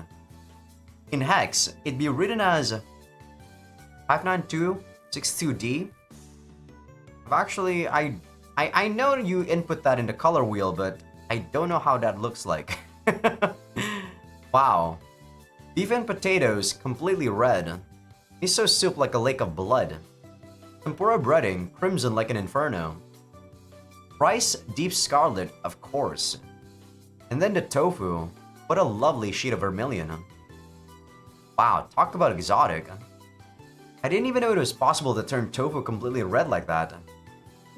In Hex, it'd be written as 59262D. Actually, I know you input that in the color wheel, but I don't know how that looks like. Wow. Beef and potatoes, completely red. Miso soup like a lake of blood. Tempura breading, crimson like an inferno. Rice, deep scarlet, of course. And then the tofu. What a lovely sheet of vermilion. Wow, talk about exotic. I didn't even know it was possible to turn tofu completely red like that.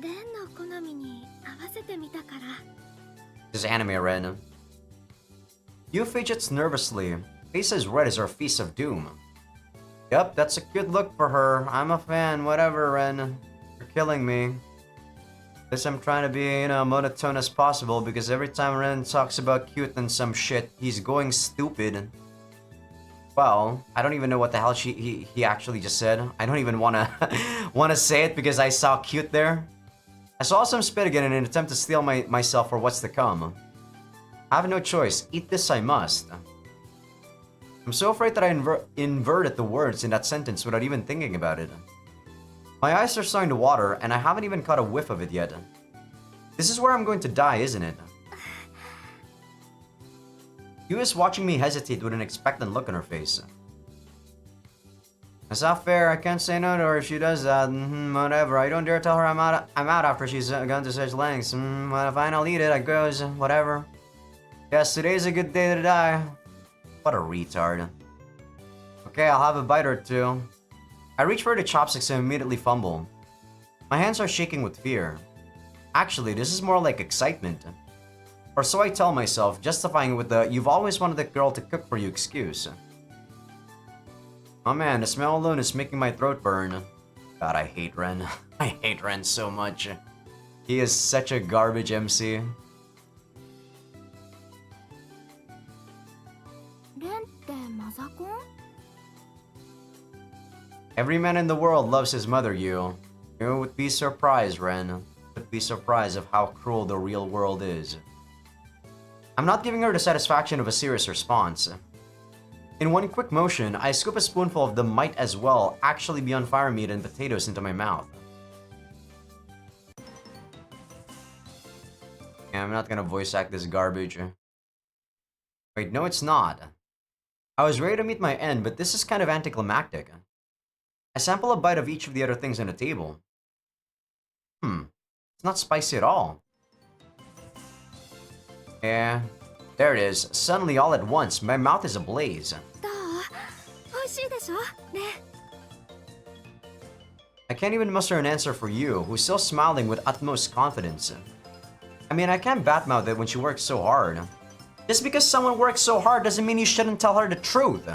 レンの好みに合わせてみたから。 This anime red. You fidgets nervously. Face as red as her feast of doom. Yup, that's a cute look for her. I'm a fan, whatever, Ren. You're killing me. Guess I'm trying to be, monotone as possible because every time Ren talks about cute and some shit, he's going stupid. Well, I don't even know what the hell he actually just said. I don't even wanna say it because I saw cute there. I saw some spit again in an attempt to steel myself for what's to come. I have no choice. Eat this I must. I'm so afraid that I inverted the words in that sentence without even thinking about it. My eyes are starting to water, and I haven't even caught a whiff of it yet. This is where I'm going to die, isn't it? Yu is watching me hesitate with an expectant look on her face. It's not fair. I can't say no to her if she does that. Whatever. I don't dare tell her I'm out after she's gone to such lengths. But fine, I'll eat it. I goes. Whatever. Yes, today's a good day to die. What a retard. Okay, I'll have a bite or two. I reach for the chopsticks and immediately fumble. My hands are shaking with fear. Actually, this is more like excitement. Or so I tell myself, justifying it with the "you've always wanted the girl to cook for you" excuse. Oh man, the smell alone is making my throat burn. God, I hate Ren. I hate Ren so much. He is such a garbage MC. レンってマザコン？ Every man in the world loves his mother, you. You would be surprised, Ren. Would be surprised of how cruel the real world is. I'm not giving her the satisfaction of a serious response. In one quick motion, I scoop a spoonful of the might as well actually be on fire meat and potatoes into my mouth. Yeah, I'm not gonna voice act this garbage. Wait, no it's not. I was ready to meet my end, but this is kind of anticlimactic. I sample a bite of each of the other things on the table. It's not spicy at all. Yeah, there it is. Suddenly, all at once, my mouth is ablaze. どう？美味しいでしょ？ね。 I can't even muster an answer for you, who's still smiling with utmost confidence. I mean, I can't badmouth it when she works so hard. Just because someone works so hard doesn't mean you shouldn't tell her the truth.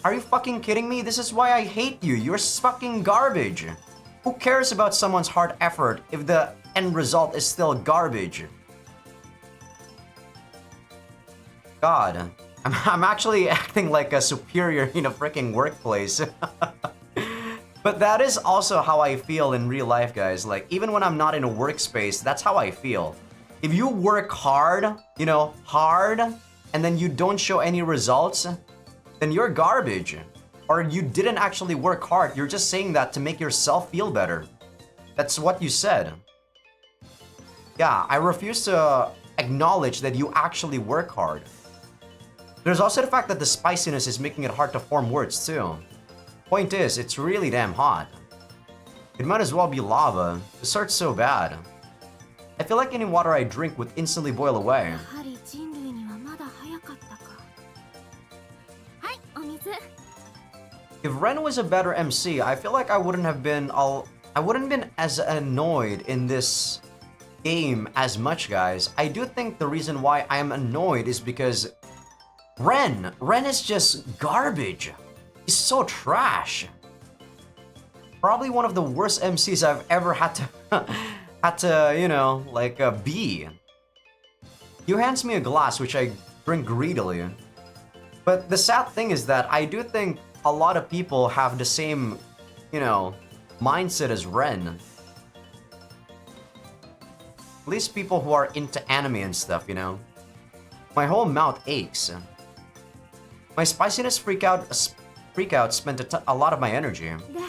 Are you fucking kidding me? This is why I hate you. You're fucking garbage. Who cares about someone's hard effort if the end result is still garbage? God, I'm actually acting like a superior in a freaking workplace. But that is also how I feel in real life, guys. Like, even when I'm not in a workspace, that's how I feel. If you work hard, you know, hard, and then you don't show any results, then you're garbage. Or you didn't actually work hard, you're just saying that to make yourself feel better. That's what you said. Yeah, I refuse to acknowledge that you actually work hard. There's also the fact that the spiciness is making it hard to form words too. Point is, it's really damn hot. It might as well be lava. This hurts so bad. I feel like any water I drink would instantly boil away. やはり人類にはまだ早かったか。はい、お水。 If Ren was a better MC, I feel like I wouldn't been as annoyed in this game as much, guys. I do think the reason why I am annoyed is because Ren is just garbage. He's so trash. Probably one of the worst MCs I've ever had to you know, like be. He hands me a glass which I drink greedily. But the sad thing is that I do think a lot of people have the same, you know, mindset as Ren. At least people who are into anime and stuff, you know. My whole mouth aches. My spiciness freakout spent a lot of my energy. で、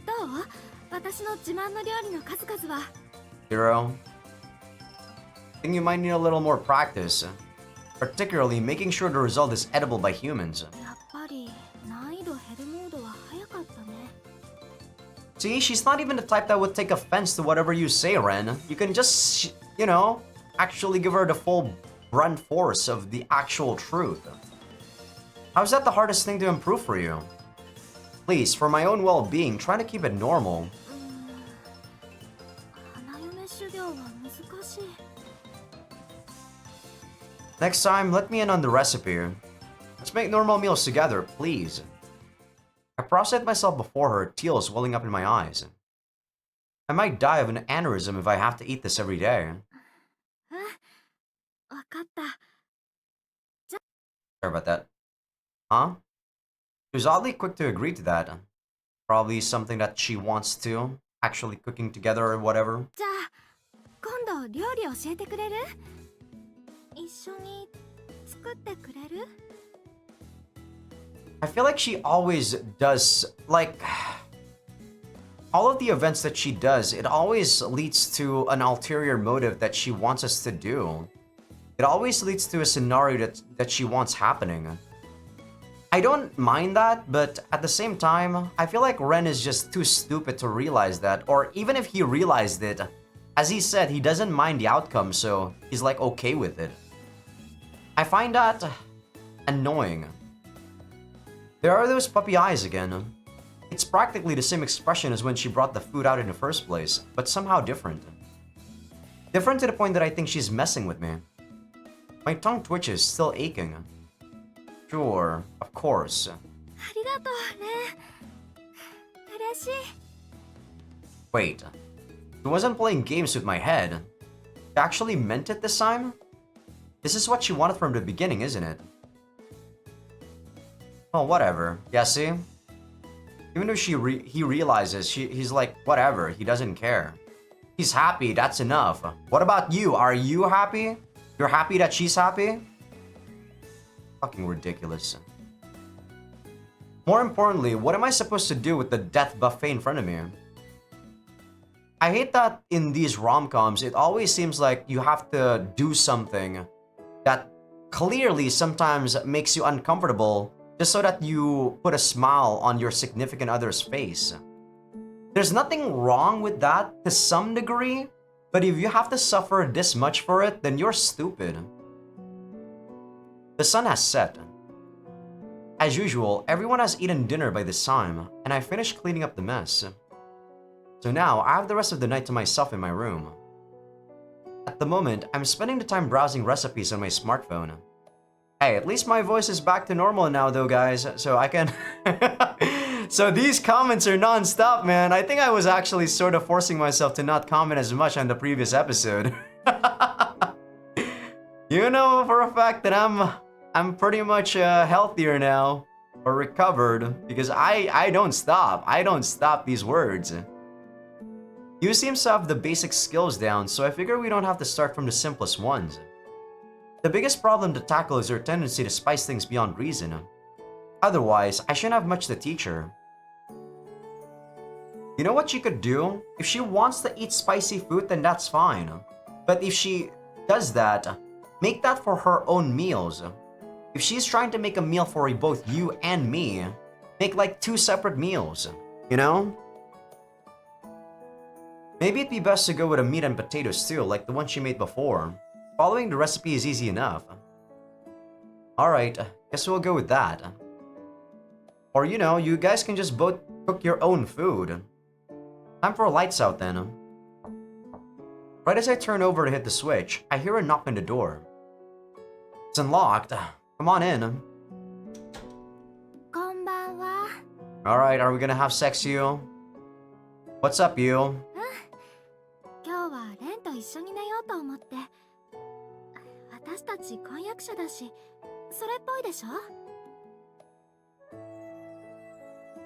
どう？私の自慢の料理の数々は。 Zero. I think you might need a little more practice. Particularly making sure the result is edible by humans. やっぱり難易度減るモードは早かったね。 See, she's not even the type that would take offense to whatever you say, Ren. You can just, you know, actually give her the full brunt force of the actual truth. How's that the hardest thing to improve for you? Please, for my own well-being, try to keep it normal. 花嫁修行は難しい。 Next time, let me in on the recipe. Let's make normal meals together, please. I prostrate myself before her, tears welling up in my eyes. I might die of an aneurysm if I have to eat this every day. わかった。 Sorry about that. Huh? She was oddly quick to agree to that. Probably something that she wants to. Actually cooking together or whatever. じゃあ、今度料理教えてくれる？一緒に作ってくれる？ I feel like she always does, like... all of the events that she does, it always leads to an ulterior motive that she wants us to do. It always leads to a scenario that she wants happening. I don't mind that, but at the same time, I feel like Ren is just too stupid to realize that, or even if he realized it, as he said, he doesn't mind the outcome, so he's like okay with it. I find that annoying. There are those puppy eyes again. It's practically the same expression as when she brought the food out in the first place, but somehow different. Different to the point that I think she's messing with me. My tongue twitches, still aching. Sure, of course. ありがとうね。嬉しい。 Wait, he wasn't playing games with my head. He actually meant it this time? This is what she wanted from the beginning, isn't it? Oh, whatever. Yeah, see? Even though he realizes, he's like, whatever, he doesn't care. He's happy, that's enough. What about you? Are you happy? You're happy that she's happy? Fucking ridiculous. More importantly, what am I supposed to do with the death buffet in front of me? I hate that in these rom-coms, it always seems like you have to do something that clearly sometimes makes you uncomfortable just so that you put a smile on your significant other's face. There's nothing wrong with that to some degree, but if you have to suffer this much for it, then you're stupid. The sun has set. As usual, everyone has eaten dinner by this time, and I finished cleaning up the mess. So now, I have the rest of the night to myself in my room. At the moment, I'm spending the time browsing recipes on my smartphone. Hey, at least my voice is back to normal now though, guys, so I can... So these comments are non-stop, man. I think I was actually sort of forcing myself to not comment as much on the previous episode. You know for a fact that I'm pretty much healthier now, or recovered, because I don't stop. I don't stop these words. You seem to have the basic skills down, so I figure we don't have to start from the simplest ones. The biggest problem to tackle is her tendency to spice things beyond reason. Otherwise, I shouldn't have much to teach her. You know what she could do? If she wants to eat spicy food, then that's fine. But if she does that, make that for her own meals. If she's trying to make a meal for both you and me, make like 2 separate meals, you know? Maybe it'd be best to go with a meat and potato stew like the one she made before. Following the recipe is easy enough. Alright, guess we'll go with that. Or you know, you guys can just both cook your own food. Time for lights out then. Right as I turn over to hit the switch, I hear a knock on the door. It's unlocked. Come on in. こんばんは。 Alright, are we gonna have sex, you? What's up, you? 今日はレンと一緒に寝ようと思って。私たち婚約者だし、それっぽいでしょ?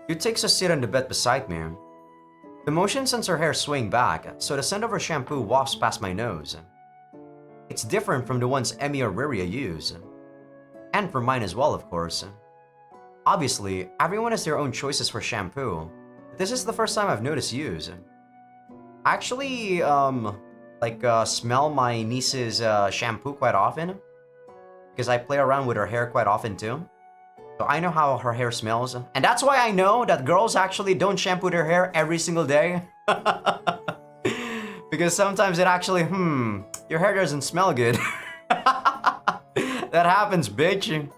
You takes a seat on the bed beside me. The motion sends her hair swaying back, so the scent of her shampoo wafts past my nose. It's different from the ones Emmy or Riria use. And from mine as well, of course. Obviously, everyone has their own choices for shampoo, but this is the first time I've noticed use. I actually, smell my niece's shampoo quite often, because I play around with her hair quite often too. So I know how her hair smells, and that's why I know that girls actually don't shampoo their hair every single day. Because sometimes it actually, your hair doesn't smell good. That happens, bitch.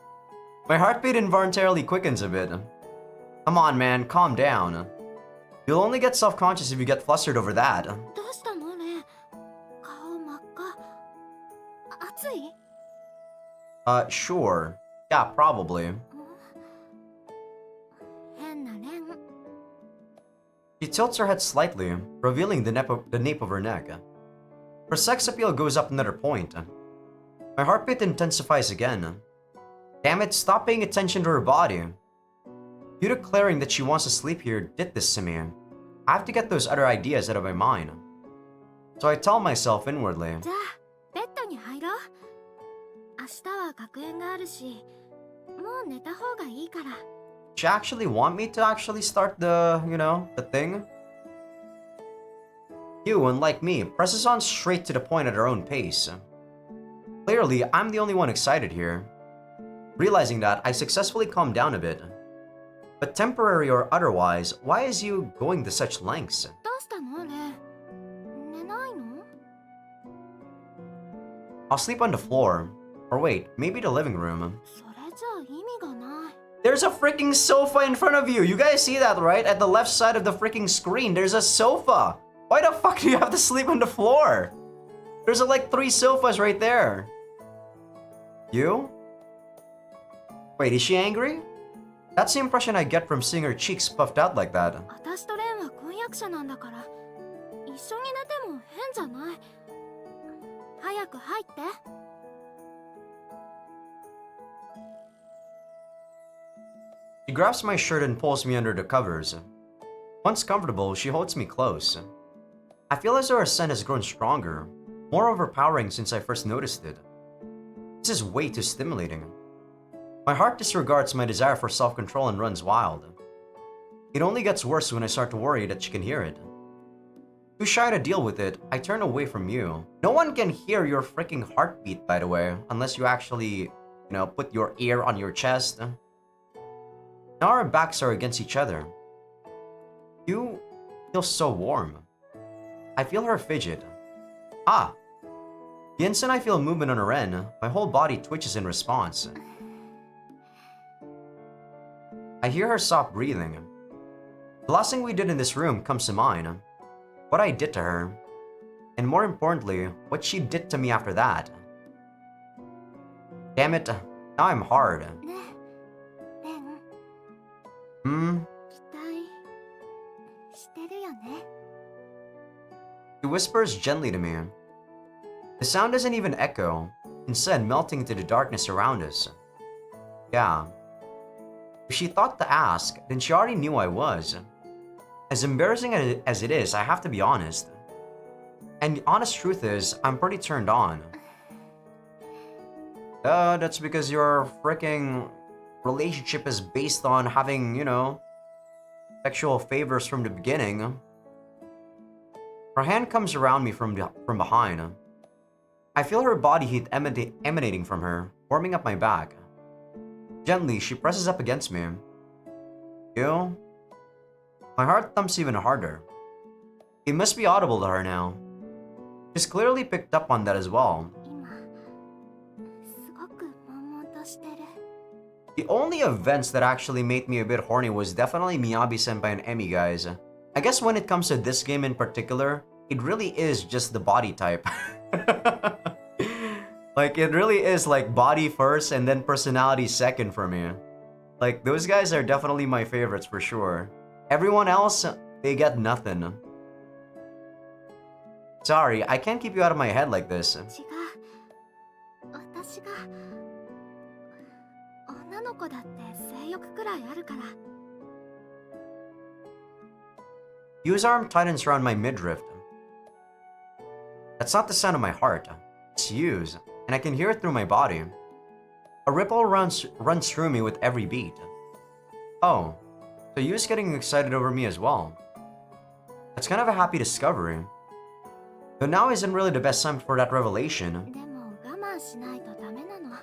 My heartbeat involuntarily quickens a bit. Come on, man, calm down. You'll only get self-conscious if you get flustered over that. どうしたのレン？顔真っ赤。暑い？ Sure. Yeah, probably. 変なレン。 She tilts her head slightly, revealing the nape of her neck. Her sex appeal goes up another point. My heartbeat intensifies again. Damn it, stop paying attention to her body. You declaring that she wants to sleep here did this to me. I have to get those other ideas out of my mind. So I tell myself inwardly. じゃあ、ベッドに入ろう。明日は学園があるし、もう寝た方がいいから。 She actually want me to actually start the thing? You, unlike me, presses on straight to the point at her own pace. Clearly, I'm the only one excited here. Realizing that, I successfully calmed down a bit. But temporary or otherwise, why is you going to such lengths? どうしたのレン？寝ないの？ I'll sleep on the floor. Or wait, maybe the living room. それじゃあ意味がない。 There's a freaking sofa in front of you! You guys see that, right? At the left side of the freaking screen, there's a sofa! Why the fuck do you have to sleep on the floor? There's like 3 sofas right there. You? Wait, is she angry? That's the impression I get from seeing her cheeks puffed out like that. 私とレンは婚約者なんだから、一緒に寝ても変じゃない。早く入って。 She grabs my shirt and pulls me under the covers. Once comfortable, she holds me close. I feel as though her scent has grown stronger, more overpowering since I first noticed it. This is way too stimulating. My heart disregards my desire for self-control and runs wild. It only gets worse when I start to worry that she can hear it. Too shy to deal with it, I turn away from you. No one can hear your freaking heartbeat, by the way, unless you actually, put your ear on your chest. Now our backs are against each other. You feel so warm. I feel her fidget. Ah! The instant I feel movement on her end, my whole body twitches in response. I hear her stop breathing. The last thing we did in this room comes to mind. What I did to her. And more importantly, what she did to me after that. Damn it, now I'm hard. ねえ、レン。 Hmm? 期待してるよね。 She whispers gently to me. The sound doesn't even echo, instead melting into the darkness around us. Yeah. If she thought to ask, then she already knew I was. As embarrassing as it is, I have to be honest. And the honest truth is, I'm pretty turned on. That's because your freaking relationship is based on having, sexual favors from the beginning. Her hand comes around me from behind. I feel her body heat emanating from her, warming up my back. Gently, she presses up against me. You? My heart thumps even harder. It must be audible to her now. She's clearly picked up on that as well. 今すごく悶々としてる。 The only events that actually made me a bit horny was definitely Miyabi-senpai and Emi, guys. I guess when it comes to this game in particular, it really is just the body type. Like, it really is like body first and then personality second for me. Like, those guys are definitely my favorites for sure. Everyone else, they get nothing. Sorry, I can't keep you out of my head like this. 違う。私が女の子だって性欲くらいあるから。 Yu's arm tightens around my midriff. That's not the sound of my heart. It's Yu's, and I can hear it through my body. A ripple runs through me with every beat. Oh, so Yu's getting excited over me as well. That's kind of a happy discovery. Though now isn't really the best time for that revelation. でも我慢しないとダメなの。だ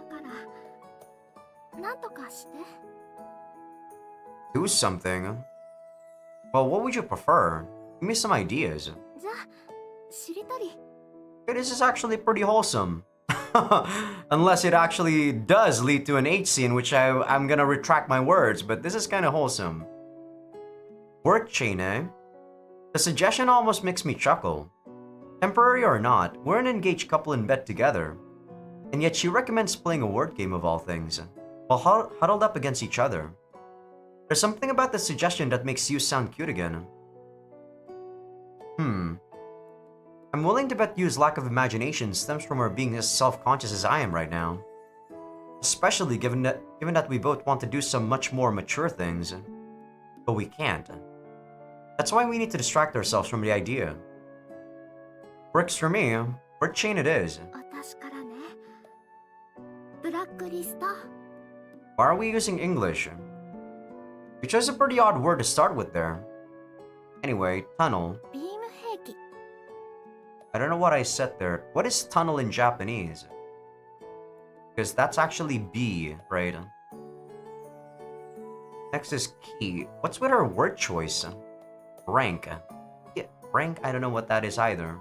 からなんとかして。 Do something? Well, what would you prefer? Give me some ideas. じゃあしりとり。 This is actually pretty wholesome. Unless it actually does lead to an H scene, which I'm gonna retract my words, but this is kind of wholesome. Word chain, eh? The suggestion almost makes me chuckle. Temporary or not, we're an engaged couple in bed together. And yet she recommends playing a word game of all things, while huddled up against each other. There's something about the suggestion that makes you sound cute again. I'm willing to bet Yu's lack of imagination stems from her being as self-conscious as I am right now. Especially given that we both want to do some much more mature things. But we can't. That's why we need to distract ourselves from the idea. Works for me. Word chain it is. 私からね。ブラックリスト。 Why are we using English? You chose a pretty odd word to start with there. Anyway, tunnel. ビーム兵器 I don't know what I said there. What is tunnel in Japanese? Because that's actually B, right? Next is key. What's with her word choice? Rank. Yeah, rank, I don't know what that is either.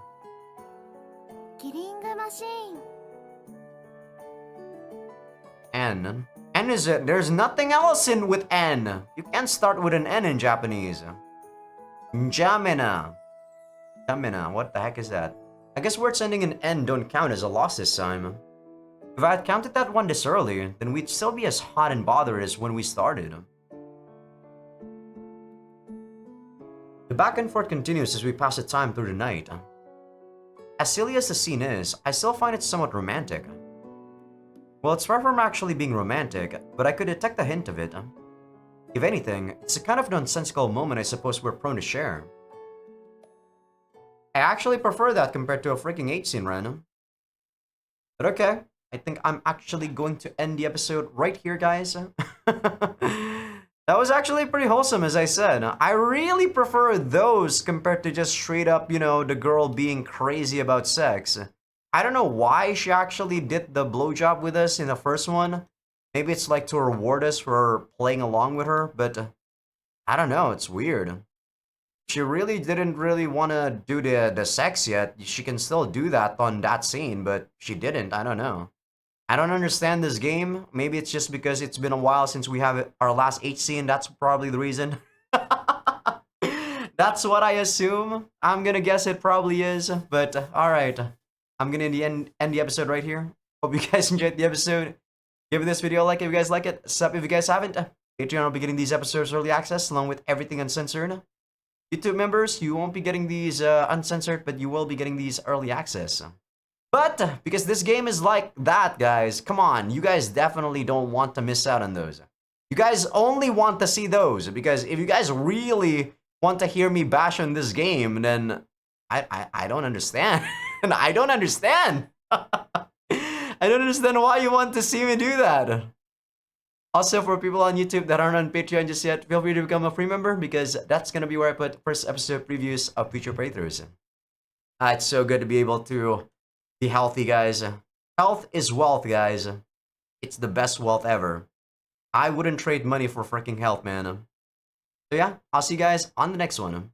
キリングマシーン N. N is it? There's nothing else in with N. You can't start with an N in Japanese. Jamina. Jamina, what the heck is that? I guess words ending in N don't count as a loss this time. If I had counted that one this early, then we'd still be as hot and bothered as when we started. The back and forth continues as we pass the time through the night. As silly as the scene is, I still find it somewhat romantic. Well, it's far from actually being romantic, but I could detect a hint of it. If anything, it's a kind of nonsensical moment I suppose we're prone to share. I actually prefer that compared to a freaking 8 scene random. But okay, I think I'm actually going to end the episode right here, guys. That was actually pretty wholesome, as I said. I really prefer those compared to just straight up, you know, the girl being crazy about sex. I don't know why she actually did the blowjob with us in the first one. Maybe it's like to reward us for playing along with her, but I don't know, it's weird. She really didn't really want to do the sex yet. She can still do that on that scene, but she didn't. I don't know. I don't understand this game. Maybe it's just because it's been a while since we have our last H scene. That's probably the reason. That's what I assume. I'm gonna guess it probably is, but alright. I'm gonna end the episode right here. Hope you guys enjoyed the episode. Give this video a like if you guys like it. Sub if you guys haven't. Patreon will be getting these episodes early access along with everything uncensored. YouTube members, you won't be getting these uncensored, but you will be getting these early access. But because this game is like that, guys, come on, you guys definitely don't want to miss out on those. You guys only want to see those, because if you guys really want to hear me bash on this game, then I don't understand. I don't understand. I don't understand why you want to see me do that. Also, for people on YouTube that aren't on Patreon just yet, feel free to become a free member, because that's going to be where I put first episode previews of future playthroughs. It's so good to be able to be healthy, guys. Health is wealth, guys. It's the best wealth ever. I wouldn't trade money for freaking health, man. So yeah, I'll see you guys on the next one.